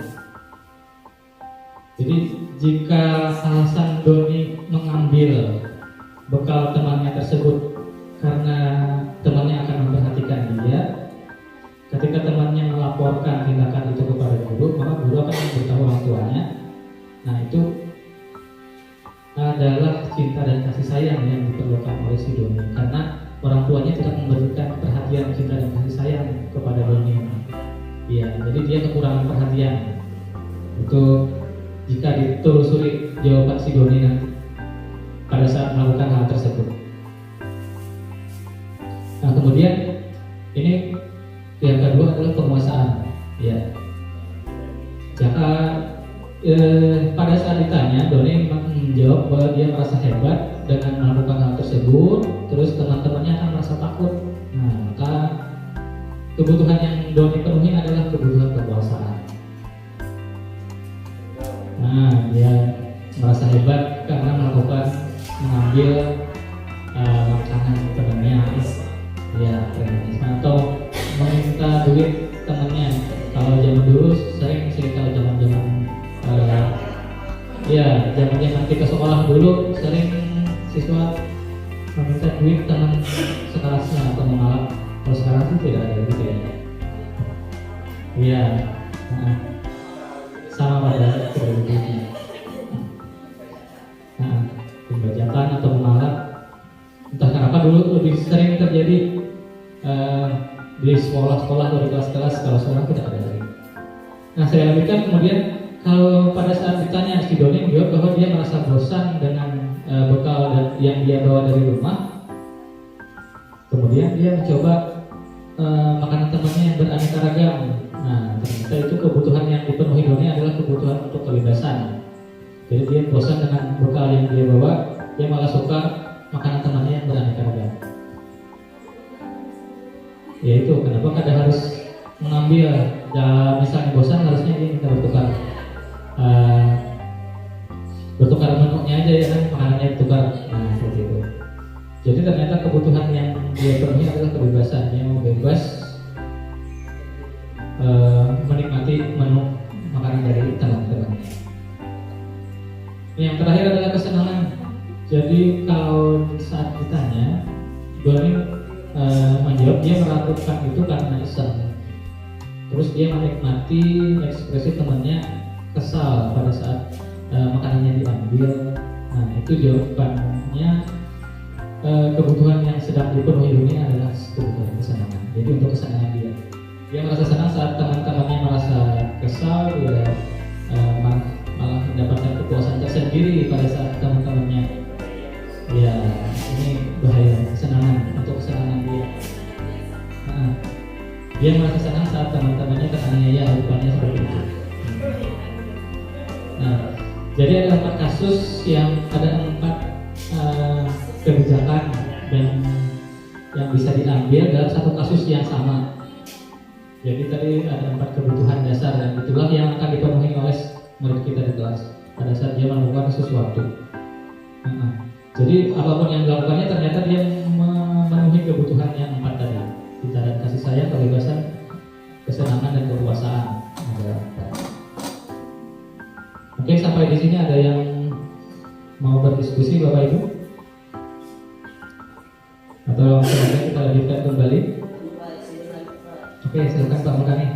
Jadi jika alasan Doni mengambil bekal temannya tersebut karena temannya akan memperhatikan dia, ketika temannya melaporkan tindakan itu kepada guru, maka guru akan memberitahu orang tuanya. Nah, itu adalah cinta dan kasih sayang yang diperlukan oleh si Doni, karena orang tuanya tidak memberikan perhatian, cinta dan kasih sayang kepada Doni. Iya, jadi dia kekurangan perhatian. Itu jika ditelusuri jawaban si Doni nanti pada saat melakukan hal tersebut. Nah, kemudian ini yang kedua adalah penguasaan. Ya, jika pada saat ditanya, Doni menjawab bahwa dia merasa hebat dengan melakukan hal tersebut, terus teman-temannya akan merasa takut. Nah, maka kebutuhan yang Doni penuhi adalah kebutuhan kekuasaan. Nah, dia merasa hebat karena mengambil makanan temannya, ya, atau meminta duit temannya. Kalau zaman dulu sering sih, kalau zaman zaman kita sekolah dulu sering siswa meminta duit teman sekelasnya atau mengalap. Kalau sekarang sih tidak ada gitu ya. Iya, sama pada kedudukannya. Pembajakan atau mengalap, entah kenapa dulu lebih sering terjadi di sekolah-sekolah atau di kelas-kelas. Kalau sekarang tidak ada lagi. Nah, saya lanjutkan. Kemudian kalau pada saat ditanya, si Doni menjawab bahwa dia merasa bosan dengan bekal yang dia bawa dari rumah. Kemudian dia mencoba makanan temannya yang beraneka ragam. Nah, ternyata itu kebutuhan yang dipenuhi Doni adalah kebutuhan untuk kebebasan. Jadi dia bosan dengan bekal yang dia bawa, dia malah suka makanan temannya yang beraneka ragam. Ya, itu kenapa kadang harus mengambil. Misalnya bosan, harusnya dia minta bertukar menunya aja, ya kan, makanannya bertukar. Nah, seperti itu. Jadi ternyata kebutuhan yang dia penuhi adalah kebebasan. Dia mau bebas menikmati menu makanan dari teman-temannya. Yang terakhir adalah kesenangan. Jadi kalau saat ditanya, Doni menjawab dia melakukan itu karena iseng. Terus dia menikmati ekspresi temannya kesal pada saat makanannya diambil. Nah, itu jawabannya. Kebutuhan yang sedang dipenuhi Doni adalah kebutuhan kesenangan. Jadi untuk kesenangan dia merasa senang saat teman-temannya merasa kesal. Dia malah mendapatkan kepuasan tersendiri pada saat teman-temannya. Ya, ini bahaya kesenangan, untuk kesenangan dia. Dia Dia merasa senang saat teman-temannya teraniaya, rupanya seperti itu. Nah, jadi ada 4 kasus yang ada 4 kebijakan yang bisa diambil dalam satu kasus yang sama. Jadi tadi ada 4 kebutuhan dasar dan itulah yang akan dipenuhi oleh murid kita di kelas pada saat dia melakukan sesuatu. Jadi apapun yang dilakukannya ternyata dia memenuhi kebutuhan yang 4 tadi. Cinta dan kasih sayang, kebebasan, kesenangan dan kekuasaan. Oke, sampai di sini ada yang mau berdiskusi Bapak Ibu? Atau langsung kita lanjutkan kembali? Oke, silakan Pak Mekani.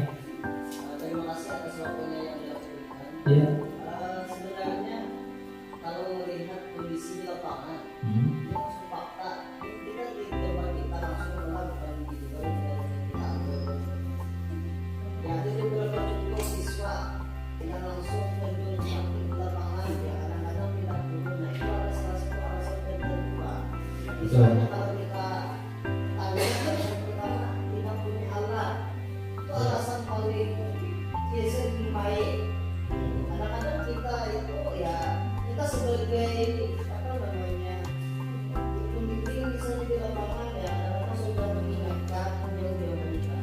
Terima kasih atas waktunya yang diberikan. Iya. Sebenarnya kalau melihat kondisi di lapangan, itu fakta kita di tempat kita langsung melakukan gitu, kita ambil. Ya, itu beberapa contoh siswa kita langsung terjun di lapangan, ya kadang-kadang kita turun. Nah, itu ada salah satu alasan kedua. Misalnya kalau kita tanya yang pertama, kita punya alat. Itu alasan paling segi baik. Kadang-kadang kita itu ya kita sebagai apa namanya pembimbing misalnya di lapangan ya kadang-kadang sudah mengingatkan jauh-jauh kita.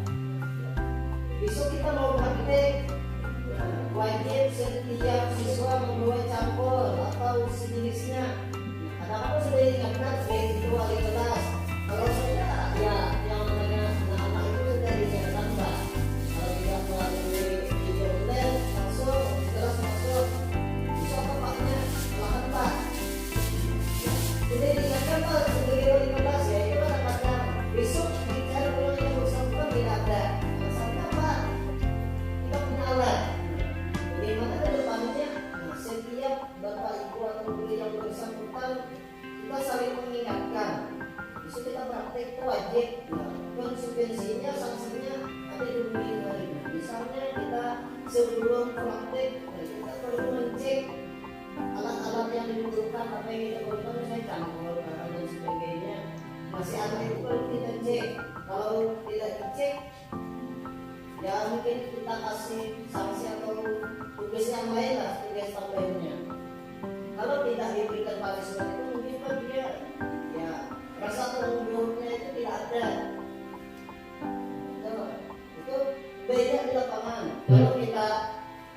Besok kita mau praktek wajib setiap siswa membawa campur atau sejenisnya. Kadang-kadang sudah diingatkan sebagai itu wali kelas. Kalau saya ya yang namanya anak-anak itu sudah diingatkan Pak. Kalau tidak melalui video online langsung kelas masuk bisa tempatnya silakan Pak. Sudah diingatkan Pak sebagai wali kelas ya itu kadang-kadang besok bicara ulang yang bersangkutan tidak ada. Alasannya Pak kita punya alat. Bagaimana ke depannya? Nah, setiap bapak ibu atau guru yang bersangkutan kita saling mengingatkan. Besok kita praktek itu wajib. Nah, konsekuensinya, sanksinya ada di dunia hari. Misalnya kita sebelum praktek kita perlu mengecek alat-alat yang dibutuhkan, apa yang kita butuhkan, misalnya campur, garam dan sebagainya. Masih ada itu perlu kita cek. Kalau tidak dicek, ya mungkin kita kasih sanksi atau tugas yang lain lah, tugas tambahannya. Kalau tidak diberikan punishment itu mungkin kan dia ya rasa tanggung jawabnya itu tidak ada. Itu beda di lapangan. Kalau kita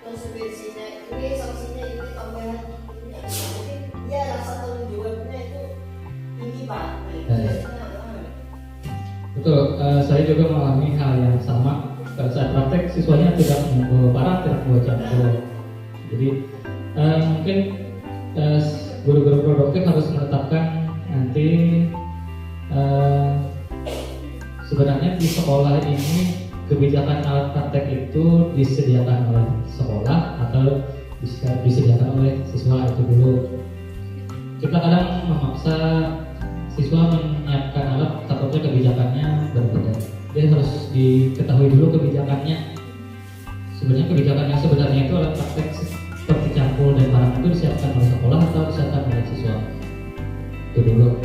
konsekuensinya ini, sanksinya ini, tambahan ini, mungkin dia rasa tanggung jawabnya itu tinggi Pak. Betul, saya juga mengalami hal yang sama. Pada saat praktek siswanya tidak membawa parang, tidak membawa campur. Jadi mungkin guru-guru produktif harus menetapkan nanti sebenarnya di sekolah ini kebijakan alat praktek itu disediakan oleh sekolah atau disediakan oleh siswa itu dulu. Kita kadang memaksa siswa menyiapkan alat, takutnya kebijakannya berbeda. Dia harus diketahui dulu kebijakannya. Sebenarnya kebijakan yang sebenarnya itu alat praktek seperti campur dan barang itu disiapkan oleh sekolah atau disiapkan oleh siswa. Itu dulu.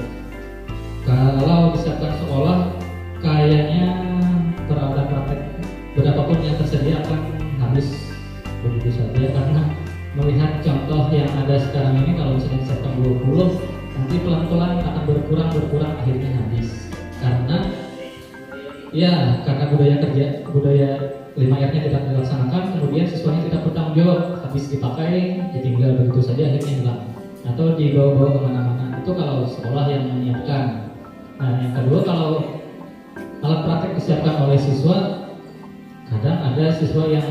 Kalau disiapkan sekolah, kayaknya peralatan praktek berapapun yang tersedia akan habis begitu saja, karena melihat contoh yang ada sekarang ini, kalau misalnya disiapkan 20, nanti pelan-pelan akan berkurang akhirnya habis. Karena budaya 5R-nya tidak dilaksanakan, kemudian siswanya tidak bertanggung jawab, habis dipakai, ditinggal begitu saja, akhirnya hilang atau dibawa-bawa kemana-mana. Itu kalau sekolah yang menyiapkan. Nah, yang kedua, kalau alat praktek disiapkan oleh siswa, kadang ada siswa yang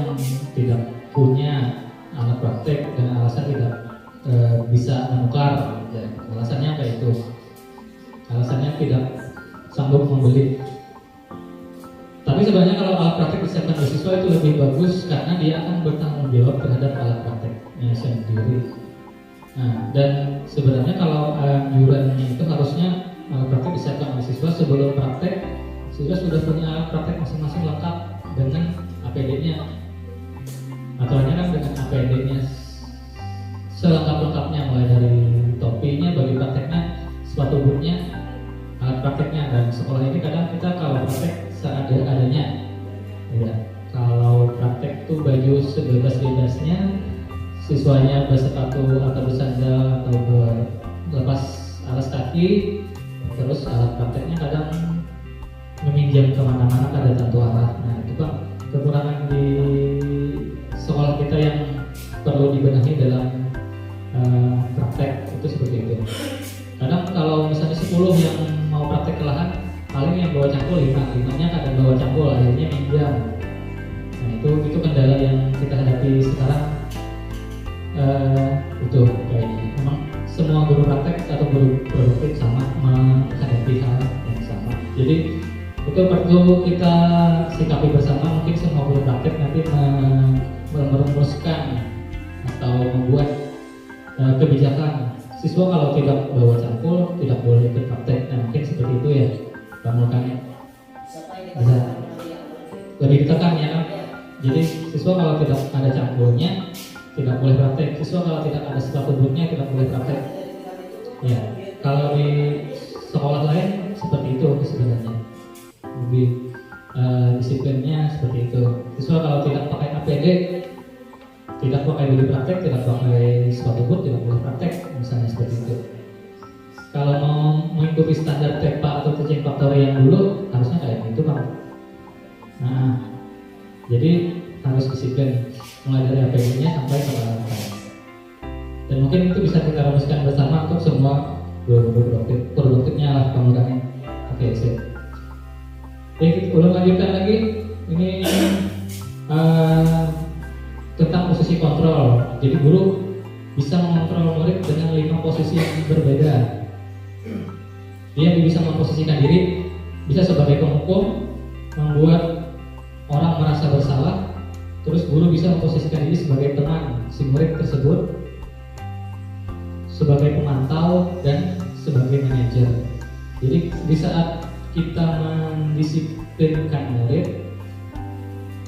tidak punya alat praktek dengan alasan tidak bisa menukar. Alasannya apa itu? Alasannya tidak sanggup membeli. Tapi sebenarnya kalau alat praktek disiapkan oleh siswa itu lebih bagus, karena dia akan bertanggung jawab terhadap alat prakteknya sendiri. Nah, dan sebenarnya kalau iurannya itu harusnya alat praktek disiapkan oleh siswa sebelum praktek. Siswa sudah punya alat praktek masing-masing lengkap dengan APD-nya. Aturannya kan dengan APD-nya selengkap-lengkapnya, mulai dari topinya, bagi prakteknya, sepatu bootnya, alat prakteknya. Dan sekolah ini kadang kita kalau praktek seadanya, Ya, kalau praktek tuh baju sebebas-bebasnya, siswanya bersepatu atau bersandal atau berlepas alas kaki, terus alat prakteknya kadang meminjam kemana-mana ada satu arah. Nah itu Pak kekurangan di sekolah kita yang perlu dibenahi dalam praktek itu seperti itu. Kadang kalau misalnya 10 yang mau praktek ke lahan, paling yang bawa cangkul 5-nya kadang bawa cangkul, akhirnya minjam. Nah itu kendala yang kita hadapi sekarang. Itu kayaknya memang semua guru praktek atau guru produktif sama menghadapi hal yang sama. Jadi itu perlu kita sikapi bersama. Mungkin semua guru praktek nanti merumuskan atau membuat kebijakan siswa kalau tidak bawa cangkul tidak boleh ikut praktek. Nah mungkin seperti itu ya Pak Mulkani. Bisa lebih ditekan ya kan. Jadi siswa kalau tidak ada cangkulnya tidak boleh praktek. Siswa kalau tidak ada sepatu bootnya tidak boleh praktek. Ya, kalau di sekolah lain seperti itu sebenarnya. Lebih disiplinnya seperti itu. Siswa kalau tidak pakai APD, tidak pakai baju praktek, tidak pakai sepatu boot, tidak boleh praktek, misalnya seperti itu. Kalau mau mengikuti standar TEPA atau teaching factory yang dulu, harusnya kayak gitu Pak. Nah, jadi harus disiplin mulai dari APD-nya sampai ke peralatan. Dan mungkin itu bisa kita rumuskan bersama untuk semua guru produktifnya lah penggunaannya. Oke, sip. Oke, kita ulang lanjutkan lagi. Ini tentang posisi kontrol. Jadi guru bisa mengontrol murid dengan 5 posisi yang berbeda. Dia bisa memposisikan diri, bisa sebagai penghukum, membuat orang merasa bersalah. Terus guru bisa memposisikan diri sebagai teman si murid tersebut, sebagai pemantau dan sebagai manajer. Jadi di saat kita mendisiplinkan murid,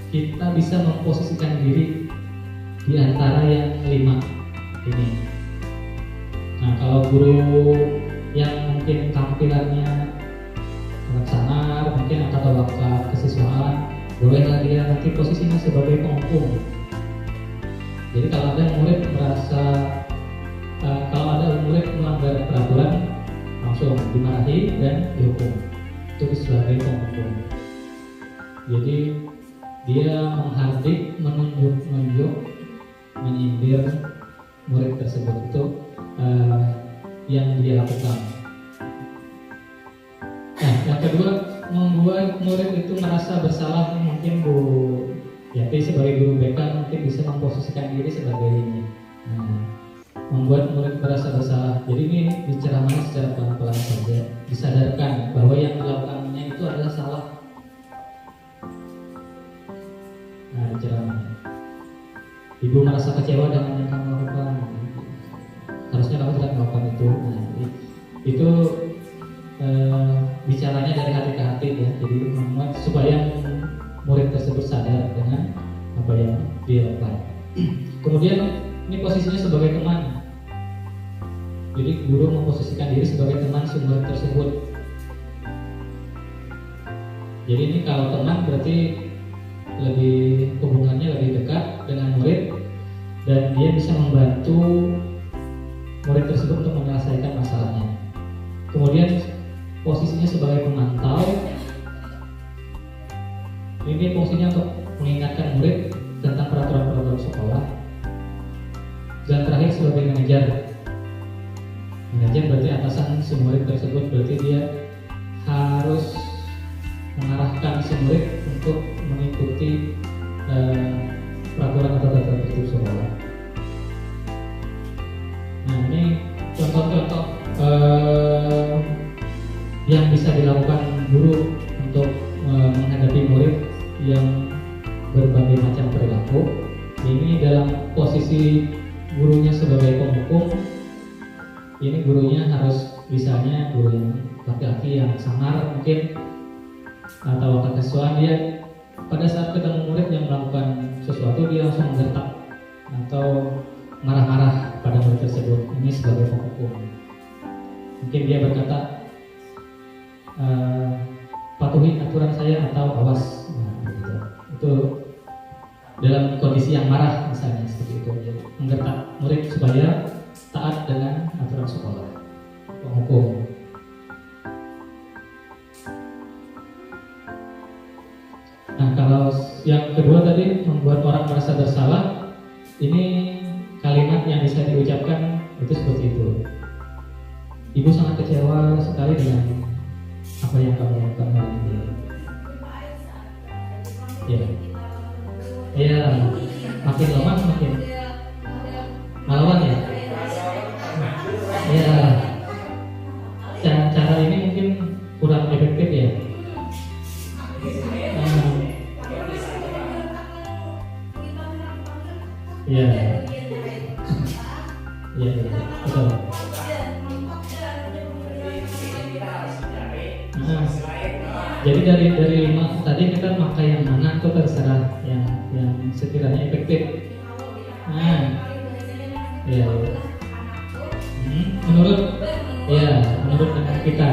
kita bisa memposisikan diri di antara yang 5 ini. Nah kalau guru yang mungkin tampilannya laksana, mungkin atau bakat kesiswaan, bolehlah dia nanti posisinya sebagai penghukum. Jadi kalau ada murid merasa kalau ada murid melanggar peraturan, langsung dimarahi dan dihukum. Itu sebagai penghukum. Jadi dia menghardik, menunjuk, menyindir murid tersebut. Itu yang dia lakukan. Nah, yang kedua, membuat murid itu merasa bersalah. Mungkin Bu Yati sebagai guru BK mungkin bisa memposisikan diri sebagai ini. Nah, membuat murid merasa bersalah. Jadi ini diceramai secara pelan-pelan saja, disadarkan bahwa yang dilakukannya itu adalah salah. Nah, diceramai. Ibu merasa kecewa dengan yang kamu lakukan. Harusnya kamu tidak melakukan itu. Nah, itu bicaranya dari hati ke hati ya. Jadi membuat supaya murid tersebut sadar dengan apa yang dia lakukan. Kemudian ini posisinya sebagai teman. Jadi guru memposisikan diri sebagai teman si murid tersebut. Jadi ini kalau teman berarti lebih hubungannya lebih dekat dengan murid dan dia bisa membantu murid tersebut untuk menyelesaikan masalahnya. Kemudian posisinya sebagai pemantau. Ini fungsinya untuk mengingatkan murid tentang peraturan-peraturan sekolah. Dan terakhir sebagai manajer. Manajer berarti atasan si murid tersebut, berarti dia harus mengarahkan si murid untuk mengikuti peraturan atau tata tertib sekolah. Nah ini contoh-contoh yang bisa dilakukan guru untuk menghadapi murid yang berbagai macam perilaku. Ini dalam posisi gurunya sebagai penghukum, ini gurunya harus misalnya guru yang laki-laki yang sangar mungkin atau kekasuhan, dia pada saat ketemu murid yang melakukan sesuatu dia langsung menggertak atau marah-marah pada murid tersebut. Ini sebagai penghukum. Mungkin dia berkata patuhi aturan saya atau awas. Nah, gitu. itu dalam kondisi yang marah misalnya seperti itu, ya. Menggertak murid supaya taat dengan aturan sekolah, hukum. Nah, kalau yang kedua tadi membuat orang merasa bersalah, ini kalimat yang bisa diucapkan itu seperti itu. Ibu sangat kecewa sekali dengan apa yang kamu lakukan hari ini. Ya, ya, makin lama makin melawan ya. Ya, cara ini mungkin kurang efektif ya. Ya, ya, betul. Jadi dari 5 tadi kita pakai yang mana itu terserah, yang sekiranya efektif. Ya, menurut dengan kita.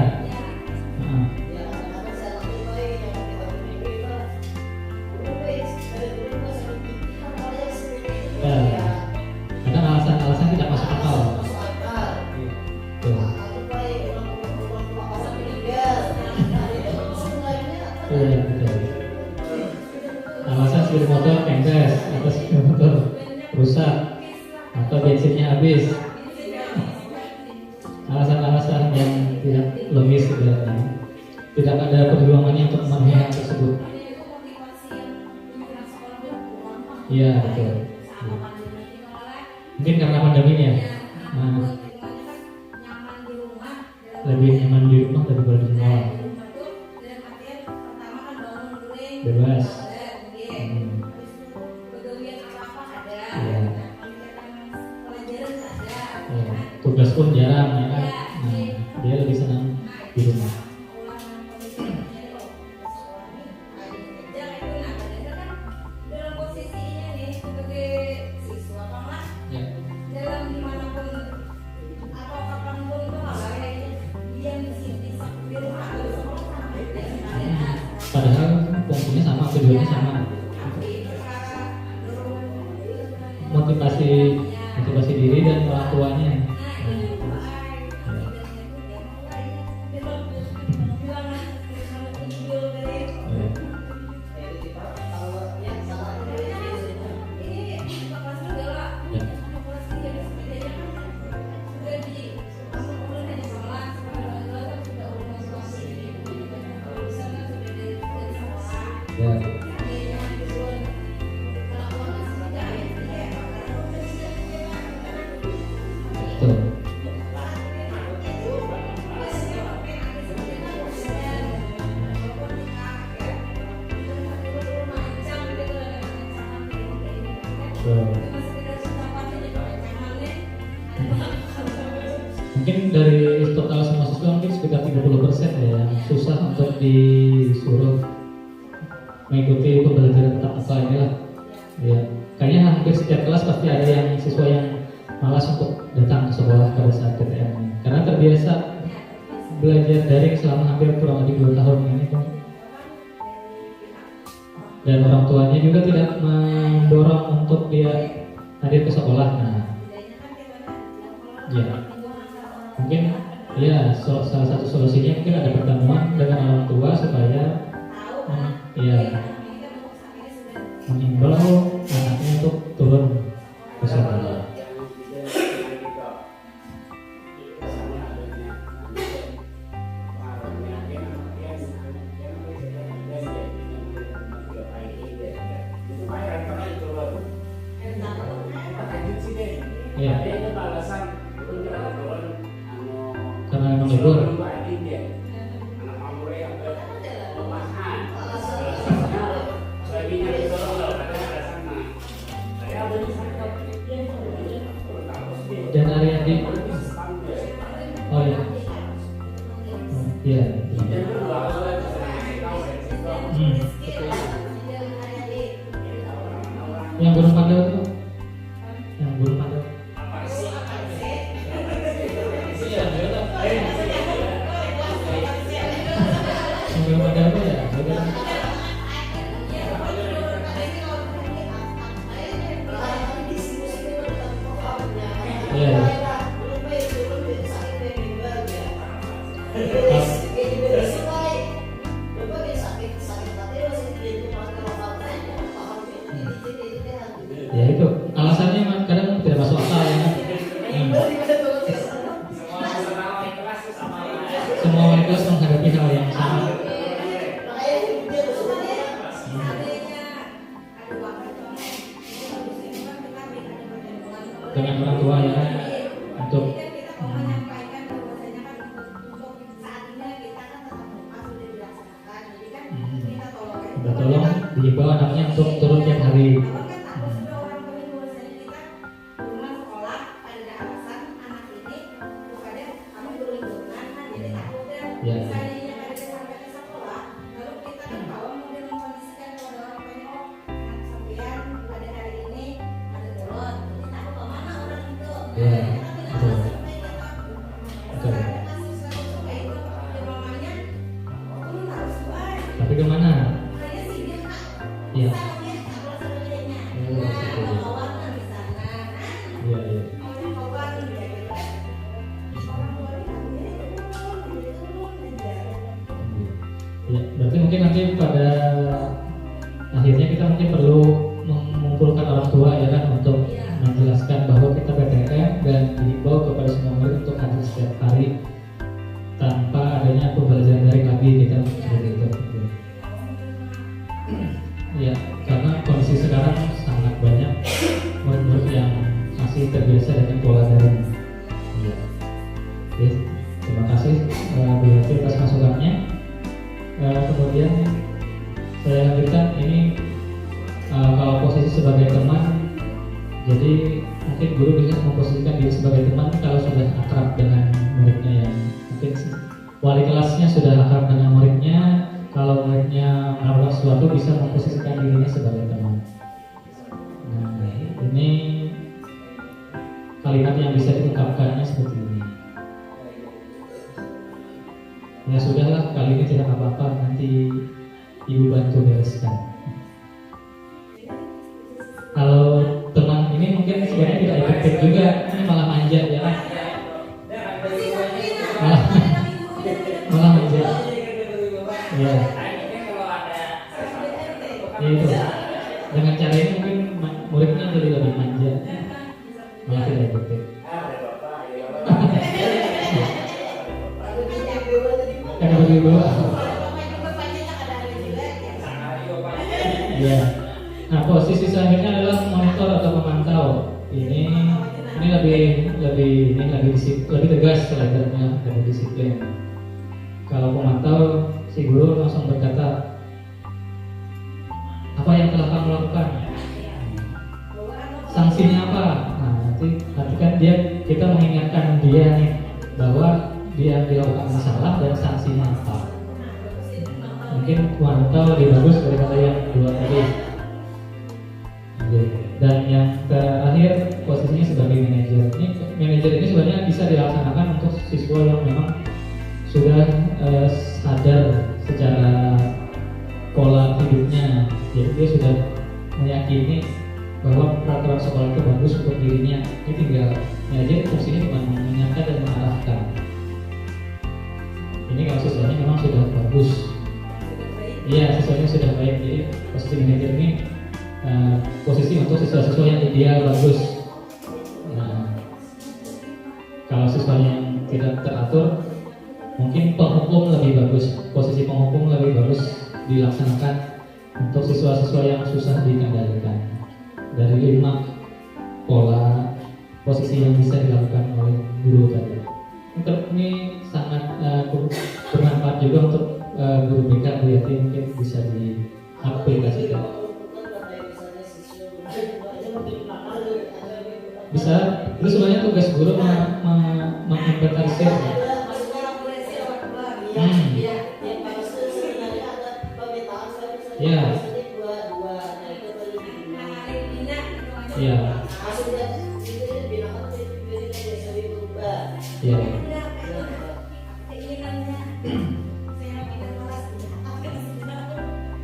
Kadang alasan tidak masuk akal. Betul. Alasan sepeda motor kempes atau sepeda motor rusak atau bensinnya habis. Alasan-alasan yang tidak logis sebenarnya. Tidak ada perjuangannya untuk memenuhi hal tersebut. Iya, betul. Mungkin karena pandemi ya. Lebih nyaman di rumah daripada di mall. Bebas. Tugas pun jarang ya kan. Dia lebih senang di rumah. Padahal fungsinya sama, tujuannya sama. Motivasi diri dan orang tuanya. Mungkin dari total semua siswa mungkin sekitar 30% ya yang susah untuk disuruh mengikuti pembelajaran tatap muka inilah. Ya, kayaknya hampir setiap kelas pasti ada yang siswa yang malas untuk datang ke sekolah pada saat PTM ini. Karena terbiasa belajar daring selama hampir kurang lebih 2 tahun ini kan. Dan orang tuanya juga tidak mendorong untuk dia hadir ke sekolah. Nah, ya. Mungkin ya salah satu solusinya mungkin ada pertemuan dengan orang tua supaya mengimbau anaknya untuk turun ke sekolah. Ya. Karena memang libur. Dan Ariandi. Oh ya. Iya. Yang Gunung Pandau itu? Yang Gunung Pandau. Yang Gunung Pandau itu ya? Ya itu alasannya kadang tidak masuk akal ya kan. Semua wali kelas menghadapi hal yang sama. Dengan orang tua ya kan, untuk udah tolong dihimbau anaknya untuk turun tiap hari. Ya. Ya, betul. Betul. Tapi kemana? Iya. Iya, iya. Ya, berarti mungkin nanti pada akhirnya kita mungkin perlu mengumpulkan orang tua ya kan untuk menjelaskan bahwa kita PTM dan dihimbau kepada semua murid untuk hadir setiap hari tanpa adanya pembelajaran dari KB kita seperti itu. Ya, karena kondisi sekarang sangat banyak murid-murid yang masih terbiasa dengan pola daring. Ya. Oke, terima kasih Bu Yati atas masukannya. Kemudian saya lanjutkan ini kalau posisi sebagai teman, jadi mungkin guru bisa memposisikan diri sebagai teman kalau sudah akrab dengan muridnya, yang mungkin wali kelasnya sudah akrab dengan muridnya, kalau muridnya melakukan sesuatu bisa memposisikan dirinya sebagai teman. Nah, ini kalimat yang bisa diungkapkannya seperti ini. Ya sudahlah, kali ini tidak apa-apa, nanti ibu bantu bereskan. Kalau teman ini mungkin sebenarnya tidak efektif juga, ini malah manja ya kan? Malah manja. Ya. Itu. Dengan cara ini mungkin muridnya jadi lebih manja, malah tidak efektif. Karena begitu. Ya. Nah, posisi selanjutnya adalah monitor atau pemantau. Ini lebih tegas kelihatannya, lebih disiplin. Kalau pemantau, si guru langsung berkata, apa yang telah kamu lakukan? Sanksinya apa? Nah, nanti kan kita mengingatkan dia nih bahwa dia dilakukan masalah dan sanksinya apa. Mungkin pemantau lebih bagus daripada yang dua tadi. Dan yang terakhir posisinya sebagai manajer. Manajer ini sebenarnya bisa dilaksanakan untuk siswa yang memang sudah sadar secara pola hidupnya. Jadi dia sudah meyakini bahwa peraturan sekolah itu bagus untuk dirinya. Dia tinggal manajer, fungsinya cuma mengingatkan dan mengarahkan. Ini kalau siswanya memang sudah bagus. Iya, siswanya sudah baik. Jadi posisi manajer ini posisi untuk siswa-siswa yang ideal bagus. Nah, kalau siswanya yang tidak teratur, mungkin penghukum lebih bagus. Posisi penghukum lebih bagus dilaksanakan untuk siswa-siswa yang susah dikendalikan. Dari 5 pola posisi yang bisa dilakukan oleh guru tadi. Ini sangat bermanfaat juga untuk guru BK Bu Yati, mungkin bisa diaplikasikan. Bisa, itu sebenarnya tugas guru menginventarisir. Ya. Ya. Ya.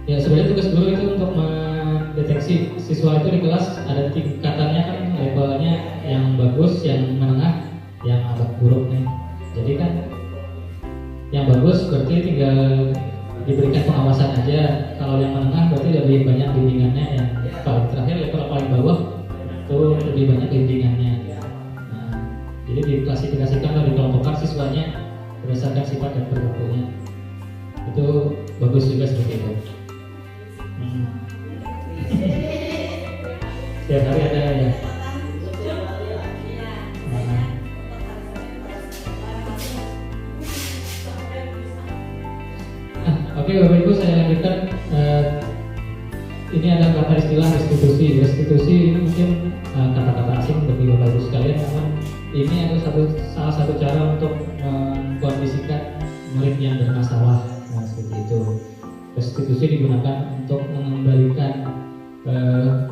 Ya, sebenarnya tugas guru itu untuk mendeteksi siswa itu di kelas ada tingkatannya kan, levelnya yang bagus, yang menengah, yang agak buruk nih. Jadi kan Yang bagus berarti tinggal diberikan pengawasan aja. Kalau yang menengah berarti lebih banyak bimbingannya. Yang paling terakhir level paling bawah itu lebih banyak bimbingannya. Nah, jadi diklasifikasikan atau dikelompokkan siswanya berdasarkan sifat dan perilakunya. Itu bagus juga seperti itu. Setiap hari ada ya. Oke, Bapak Ibu, saya lanjutkan. Ini ada kata istilah restitusi. Restitusi ini mungkin kata-kata asing bagi Bapak Ibu sekalian, namun ini adalah salah satu cara untuk mengkondisikan murid yang bermasalah. Nah, seperti itu. Restitusi digunakan untuk mengembalikan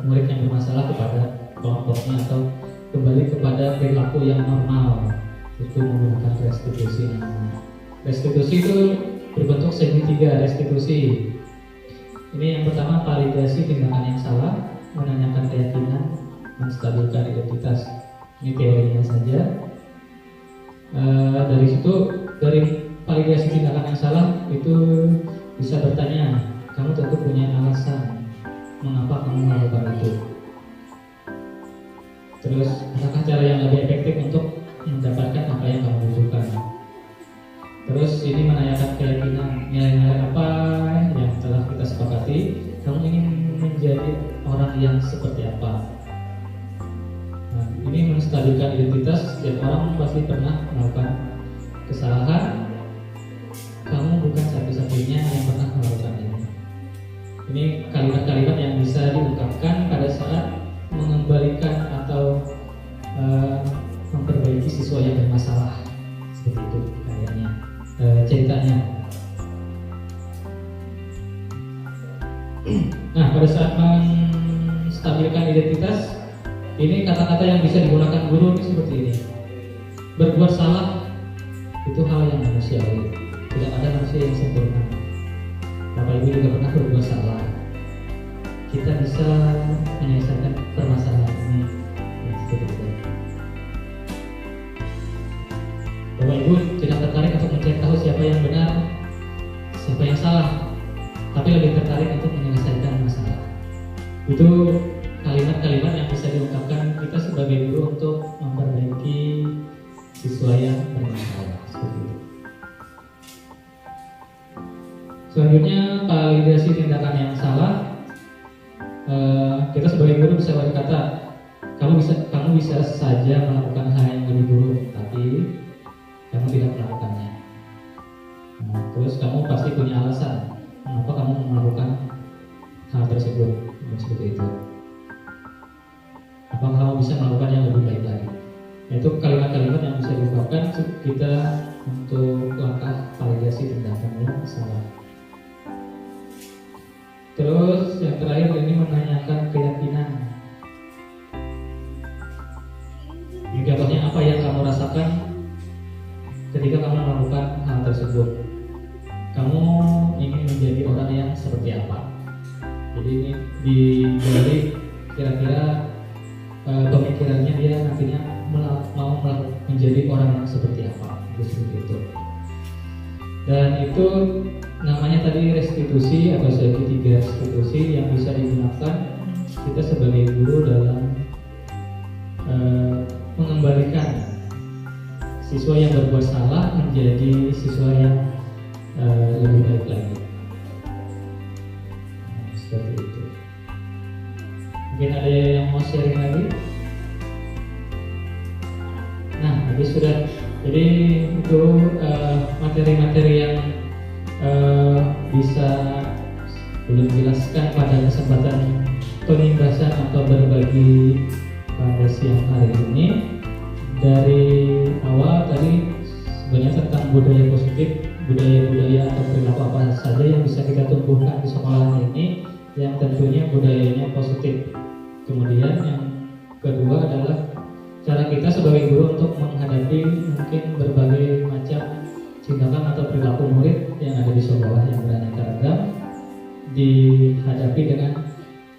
murid yang bermasalah kepada kelompoknya atau kembali kepada perilaku yang normal. Itu menggunakan restitusi namanya. Restitusi itu berbentuk segitiga restitusi. Ini yang pertama, validasi tindakan yang salah, menanyakan keyakinan, menstabilkan identitas. Ini teorinya saja. Dari situ, dari validasi tindakan yang salah itu bisa bertanya, kamu tentu punya alasan mengapa kamu melakukan itu. Terus, adakah cara yang lebih efektif untuk mendapatkan apa yang kamu butuhkan? Terus ini menanyakan keyakinan, nilai-nilai apa yang telah kita sepakati, kamu ingin menjadi orang yang seperti apa. Nah, ini menstabilkan identitas. Setiap orang pasti pernah melakukan kesalahan. Kamu bukan satu-satunya yang pernah melakukan ini. Ini kalimat-kalimat yang bisa diungkapkan pada saat mengembalikan atau memperbaiki siswa yang bermasalah. Seperti itu kayaknya ceritanya. Nah, pada saat menstabilkan identitas, ini kata-kata yang bisa digunakan guru ini seperti ini. Berbuat salah itu hal yang manusiawi. Tidak ada manusia yang sempurna. Bapak Ibu juga pernah berbuat salah. Kita bisa menyelesaikan permasalahan ini. Seperti itu. Bapak Ibu tidak tertarik untuk mencari tahu siapa yang benar, siapa yang salah, tapi lebih tertarik untuk menyelesaikan masalah. Itu kalimat-kalimat yang bisa diungkapkan kita sebagai guru untuk memperbaiki siswa yang bermasalah. Seperti itu. Selanjutnya, validasi tindakan yang salah. Kita sebagai guru bisa berkata, kamu bisa saja melakukan hal yang lebih buruk, tapi kamu tidak melakukannya. Nah, terus kamu pasti punya alasan mengapa kamu melakukan hal tersebut. Seperti itu. Apakah kamu bisa melakukan yang lebih baik lagi? Itu kalimat-kalimat yang bisa diungkapkan kita untuk langkah validasi tindakan yang salah. Terus yang terakhir ini menanyakan keyakinan. Jawabannya apa yang kamu rasakan ketika kamu melakukan hal tersebut? Kamu ingin menjadi orang yang seperti apa? Jadi ini digali kira-kira pemikirannya dia nantinya mau menjadi orang yang seperti apa, seperti itu. Dan itu namanya tadi restitusi atau segitiga restitusi yang bisa digunakan kita sebagai guru dalam mengembalikan siswa yang berbuat salah menjadi siswa yang lebih baik lagi. Seperti itu. Mungkin ada yang mau sharing lagi? Nah, habis sudah. Jadi itu materi-materi yang bisa belum jelaskan pada kesempatan penindasan atau berbagi pada siang hari ini. Dari awal tadi sebenarnya tentang budaya positif, budaya-budaya atau perilaku apa saja yang bisa kita tumbuhkan di sekolah ini, yang tentunya budayanya positif. Kemudian yang kedua adalah cara kita sebagai guru untuk menghadapi mungkin berbagai macam tindakan atau perilaku murid yang ada di sekolah yang beraneka ragam, dihadapi dengan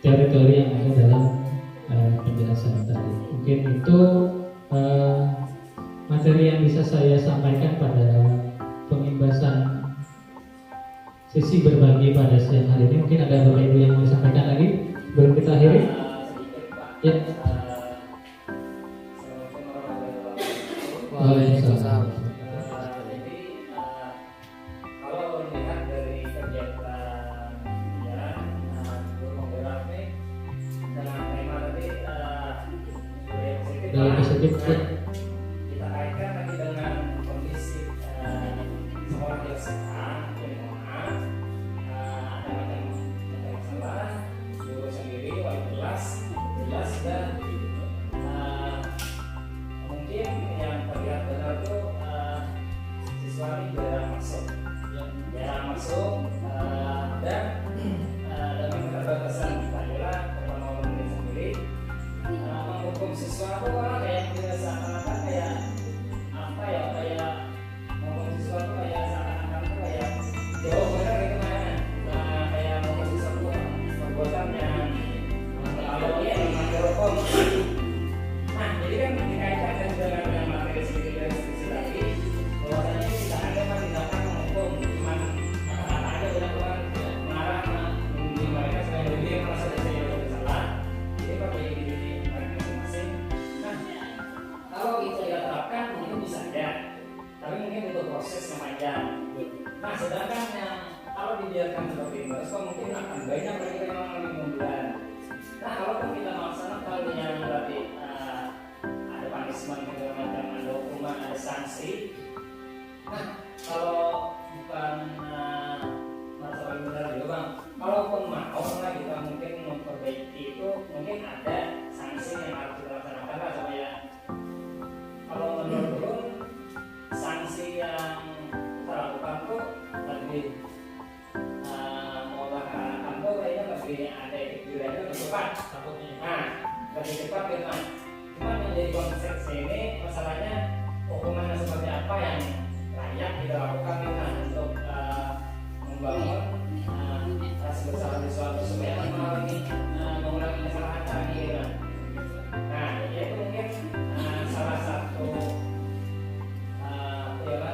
teori-teori yang ada dalam penjelasan tadi. Mungkin itu materi yang bisa saya sampaikan pada pengimbasan sesi berbagi pada siang hari ini. Mungkin ada Bapak Ibu yang mau disampaikan lagi sebelum kita akhiri. Sedikit Pak. Ya. Assalamualaikum warahmatullahi wabarakatuh. Waalaikumsalam. Jadi kalau melihat dari kegiatan ya guru penggerak nih dengan tema tadi Budaya positif, ya. kita kaitkan lagi dengan kondisi sekolah yang sekarang yang maaf ada macam masalah guru sendiri wali kelas jelas dan mungkin yang terlihat benar tuh siswa ini jarang masuk dan dengan keterbatasan kita adalah terutama mungkin sendiri menghukum siswa itu orang kayak tidak seakan-akan kayak apa ya kayak menghukum siswa itu kayak seakan-akan tuh kayak jauh benar gitu kan kayak menghukum siswa itu perbuatannya kalau dia memakai rokok. Nah jadi kan dikaitkan dengan materi sedikit dari sisi tadi bahwasanya tidak ada kan tindakan menghukum cuman kata-kata aja udah kan mengarah ke mereka supaya lebih merasa saya bersalah jadi pakai diri mereka masing-masing. Nah kalau itu diterapkan mungkin bisa aja tapi mungkin butuh proses yang panjang. Nah sedangkan yang kalau dibiarkan seperti ini resiko mungkin akan banyak lagi yang lebih membulan. Nah kalau kita melaksanakan yang berarti ada punishment segala macam, ada hukuman, ada sanksi. Nah kalau bukan masalah benar juga bang, kalaupun mau lah kita mungkin memperbaiki itu mungkin ada sanksi yang harus kita laksanakan lah supaya kalau menurut sanksi yang kita lakukan tuh lebih mengolahkan tuh kayaknya lebih ada efektivitasnya lebih cepat takutnya. Nah lebih cepat gitu. Cuma yang jadi konsep ini masalahnya hukumannya seperti apa yang layak kita lakukan kita untuk membangun rasa bersalah di suatu supaya mengulangi kesalahan lagi gitu. Nah itu mungkin salah satu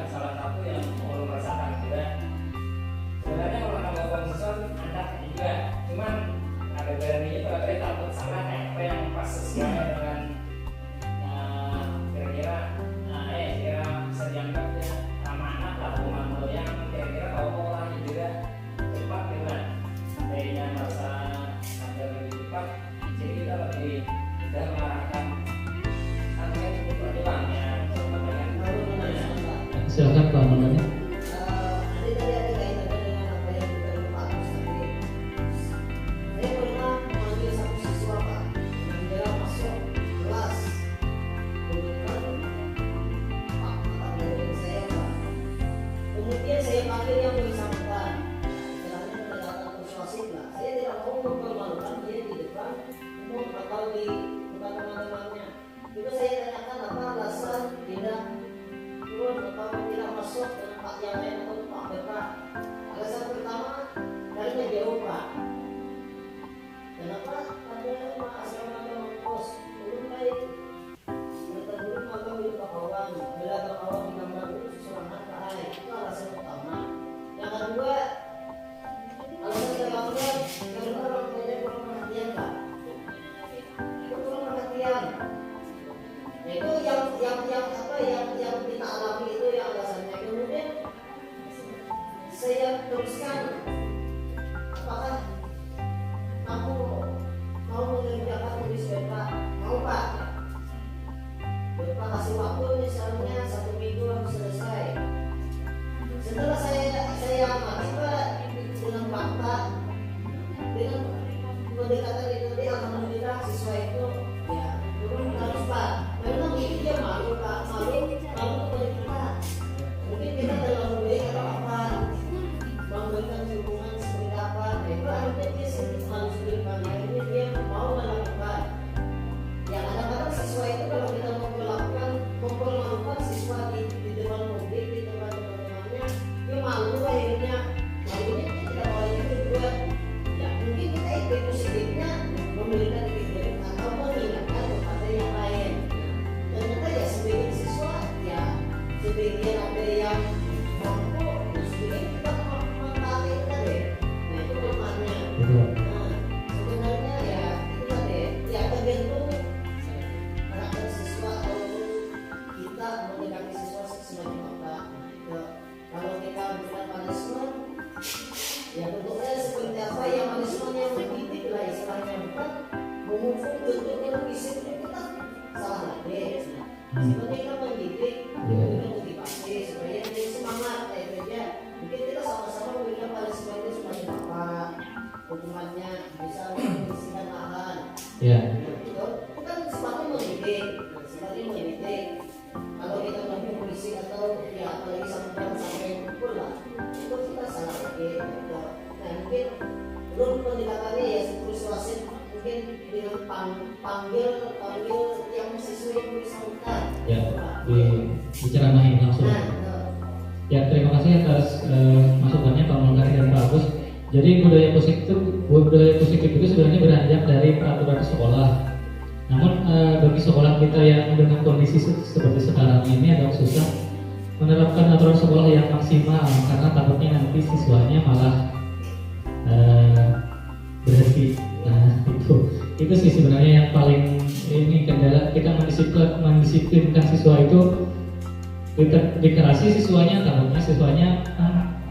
salah satu yang perlu merasakan juga. Sebenarnya kalau melakukan sesuatu anda juga, cuman ada berani itu ada takut salah kayak apa yang pas sesuai dengan kira-kira bisa dianggap ya amanah lah hukuman yang kira-kira kalau orang juga cepat gitu kan kayaknya merasa ada lebih cepat jadi kita lebih mudah mengarahkan artinya cukup berjuang ya Silakan Pak Mandani. Tadi ada kaitannya dengan apa yang kita Pak Agus tadi. Saya pernah memanggil satu siswa Pak yang dia masuk kelas kemudian Pak dari saya Pak. Kemudian saya panggil yang bersangkutan. Istilahnya pendekatan persuasif lah. Saya tidak mau mempermalukan dia di depan umum atau di depan teman-temannya. Itu saya tanyakan apa alasan tidak turun atau tidak masuk dengan Pak Yamen atau Pak Beka. Alasan pertama darinya jauh Pak. Kenapa? Karena asrama mengkos turun baik. Mereka dulu magang di Bakawan, bila Bakawan di kamar dulu sesuatu kai. Itu alasan pertama. Yang kedua, alasan kedua karena orang tuanya kurang perhatian Pak. Itu kurang perhatian. Itu yang kita alami itu yang alasannya. Kemudian saya teruskan apakah kamu mau mengerjakan tulis Bapak? Mau Pak? Bapak kasih waktu misalnya 1 minggu harus selesai. Setelah saya amati Pak dengan fakta dengan pendekatan itu dia alhamdulillah siswa itu ya turun harus Pak. Karena mungkin dia malu Pak, malu kepada kita. Mungkin kita terlalu baik atau apa, memberikan dukungan seperti apa. Itu akhirnya dia sedikit malu sedikit. Akhirnya dia mau melakukan. Yang kadang-kadang siswa itu kalau kita memperlakukan siswa di depan Nah, sebenarnya ya itu tadi ya tergantung karakter siswa ataupun kita mendekati siswa sebagai fakta. Ya, kalau kita berikan punishment, ya bentuknya seperti apa ya punishment yang mendidik lah istilahnya, bukan menghukum bentuknya fisiknya kita salah lagi. Sebenarnya kita mendidik, memberikan motivasi supaya dia semangat kayak kerja. Mungkin kita sama-sama memberikan punishment itu sebagai apa hukumannya bisa membersihkan lahan. Ya. Itu kan sifatnya mendidik, kalau kita lagi polisi atau ya apalagi sampai pukul lah, itu kita salah lagi. Nah mungkin belum pendekatannya ya persuasif, mungkin dengan panggil yang sesuai yang bersangkutan. Ya, diceramahin langsung. Ya, terima kasih atas masukannya Pak Mulkari dan Pak Agus. Jadi budaya positif itu sebenarnya beranjak dari peraturan sekolah. Namun bagi sekolah kita yang dengan kondisi seperti sekarang ini agak susah menerapkan aturan sekolah yang maksimal karena takutnya nanti siswanya malah berhenti. Nah, itu sih sebenarnya yang paling ini kendala kita mendisiplinkan siswa itu. Dikerasi siswanya, takutnya siswanya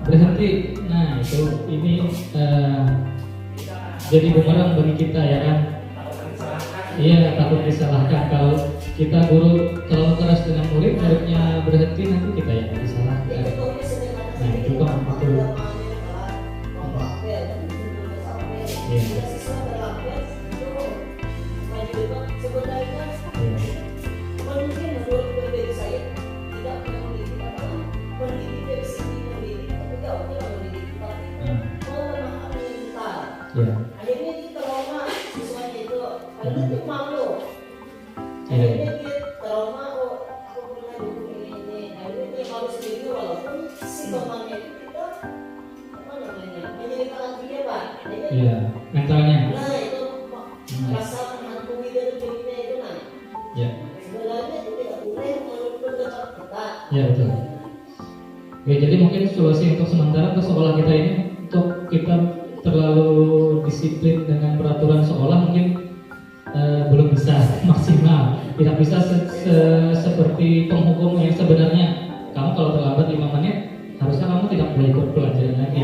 berhenti. Nah itu ini jadi bumerang bagi kita ya kan. Iya, takut disalahkan. Kalau kita guru terlalu keras dengan muridnya berhenti, nanti kita yang disalahkan. Nah itu kan itu. Akhirnya dia trauma siswanya itu, karena itu malu. Akhirnya dia trauma, oh aku pernah dulu ini. Akhirnya dia malu sendiri walaupun si temannya itu kita menjadikan dia Pak. Iya, mentalnya. Nah itu rasa menghantui dari dirinya itu nah. Ya. Sebenarnya itu tidak boleh mendekat kita. Ya betul. Oke, jadi mungkin solusi untuk sementara ke sekolah kita ini untuk kita terlalu disiplin dengan peraturan sekolah mungkin belum bisa maksimal, tidak bisa seperti penghukum yang sebenarnya kamu kalau terlambat 5 menit harusnya kamu tidak boleh ikut pelajaran lagi.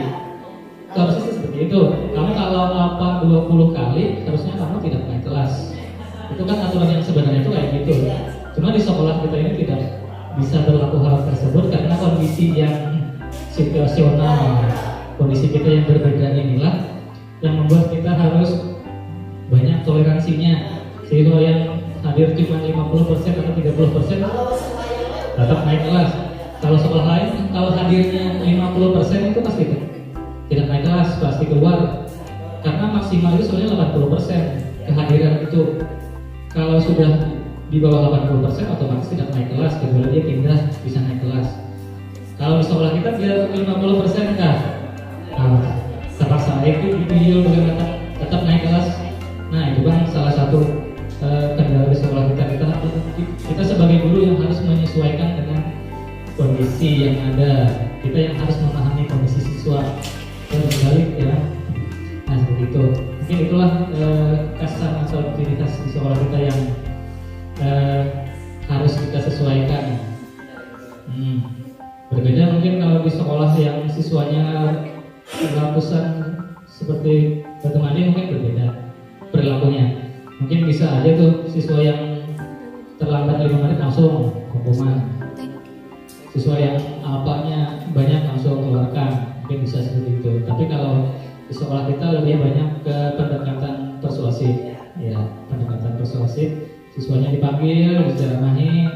Harusnya seperti itu. Kamu kalau apa 20 kali harusnya kamu tidak naik kelas. Itu kan aturan yang sebenarnya itu kayak gitu. Cuma di sekolah kita ini tidak bisa berlaku hal tersebut karena kondisi yang situasional. Kondisi kita yang berbeda inilah yang membuat kita harus banyak toleransinya. Sehingga yang hadir cuma 50% atau 30% tetap naik kelas. Kalau sekolah lain, kalau hadirnya 50% itu pasti tidak naik kelas, pasti keluar. Karena maksimal itu sebenarnya 80% kehadiran itu. Kalau sudah di bawah 80% otomatis tidak naik kelas, kecuali dia pindah bisa naik kelas. Kalau di sekolah kita biar 50% kah? Terpaksa itu video bagaimana tetap naik kelas. Nah itu kan salah satu kendala di sekolah kita sebagai guru yang harus menyesuaikan dengan kondisi yang ada. Kita yang harus memahami kondisi siswa dan berbalik ya. Nah seperti itu. Mungkin itulah kesan atau aktivitas di sekolah kita yang harus kita sesuaikan. Berbeda mungkin kalau di sekolah yang siswanya ratusan seperti Batu Mandi mungkin berbeda perilakunya. Mungkin bisa aja tuh siswa yang terlambat 5 menit langsung hukuman. Siswa yang apanya banyak langsung keluarkan, mungkin bisa seperti itu. Tapi kalau di sekolah kita lebih banyak ke pendekatan persuasif. Ya, pendekatan persuasif. Siswanya dipanggil, diceramahi,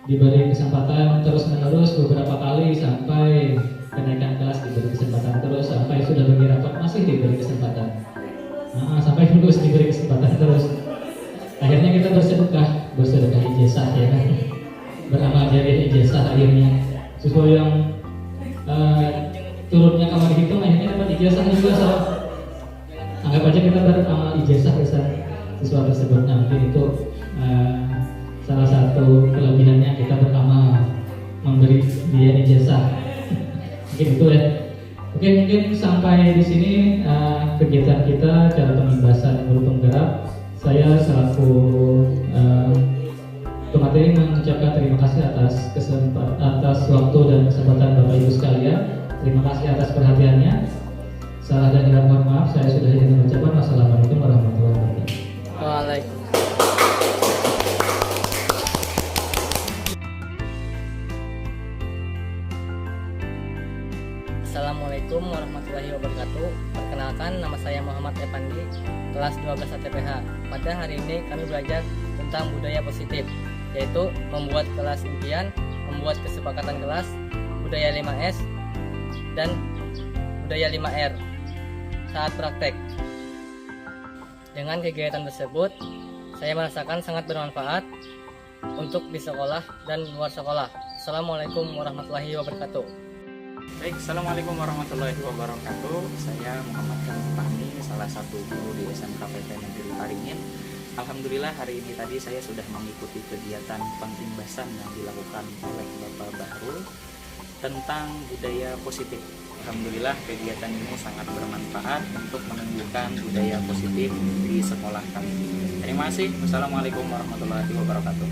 diberi kesempatan terus-menerus beberapa kali sampai kenaikan kelas, diberi kesempatan terus sampai sudah bagi rapat masih diberi kesempatan. Sampai lulus diberi kesempatan terus. Akhirnya kita bersedekah ijazah ya kan. Beramal jariah ijazah akhirnya. Siswa yang turunnya kamar hitung akhirnya dapat ijazah juga so. Anggap aja kita beramal ijazah siswa tersebut. Nah, mungkin itu salah satu kelebihannya kita beramal memberi dia ijazah. Mungkin itu ya. Oke, mungkin sampai di sini kegiatan kita cara pengimbasan guru penggerak. Saya selaku pemateri mengucapkan terima kasih atas waktu dan kesempatan Bapak Ibu sekalian. Terima kasih atas perhatiannya. Salah dan hilaf mohon maaf. Saya sudah ingin mengucapkan wassalamualaikum warahmatullahi wabarakatuh. Waalaikumsalam. Assalamualaikum warahmatullahi wabarakatuh. Perkenalkan, nama saya Muhammad Epandi, kelas 12 ATPH. Pada hari ini kami belajar tentang budaya positif, yaitu membuat kelas impian, membuat kesepakatan kelas, budaya 5S, dan budaya 5R saat praktek. Dengan kegiatan tersebut, saya merasakan sangat bermanfaat untuk di sekolah dan luar sekolah. Assalamualaikum warahmatullahi wabarakatuh. Baik, Assalamualaikum warahmatullahi wabarakatuh. Saya Muhammad Kamil Fahmi, salah satu guru di SMKPT Negeri Paringin. Alhamdulillah hari ini tadi saya sudah mengikuti kegiatan pengimbasan yang dilakukan oleh Bapak Bahrul tentang budaya positif. Alhamdulillah kegiatan ini sangat bermanfaat untuk menunjukkan budaya positif di sekolah kami. Terima kasih. Wassalamualaikum warahmatullahi wabarakatuh.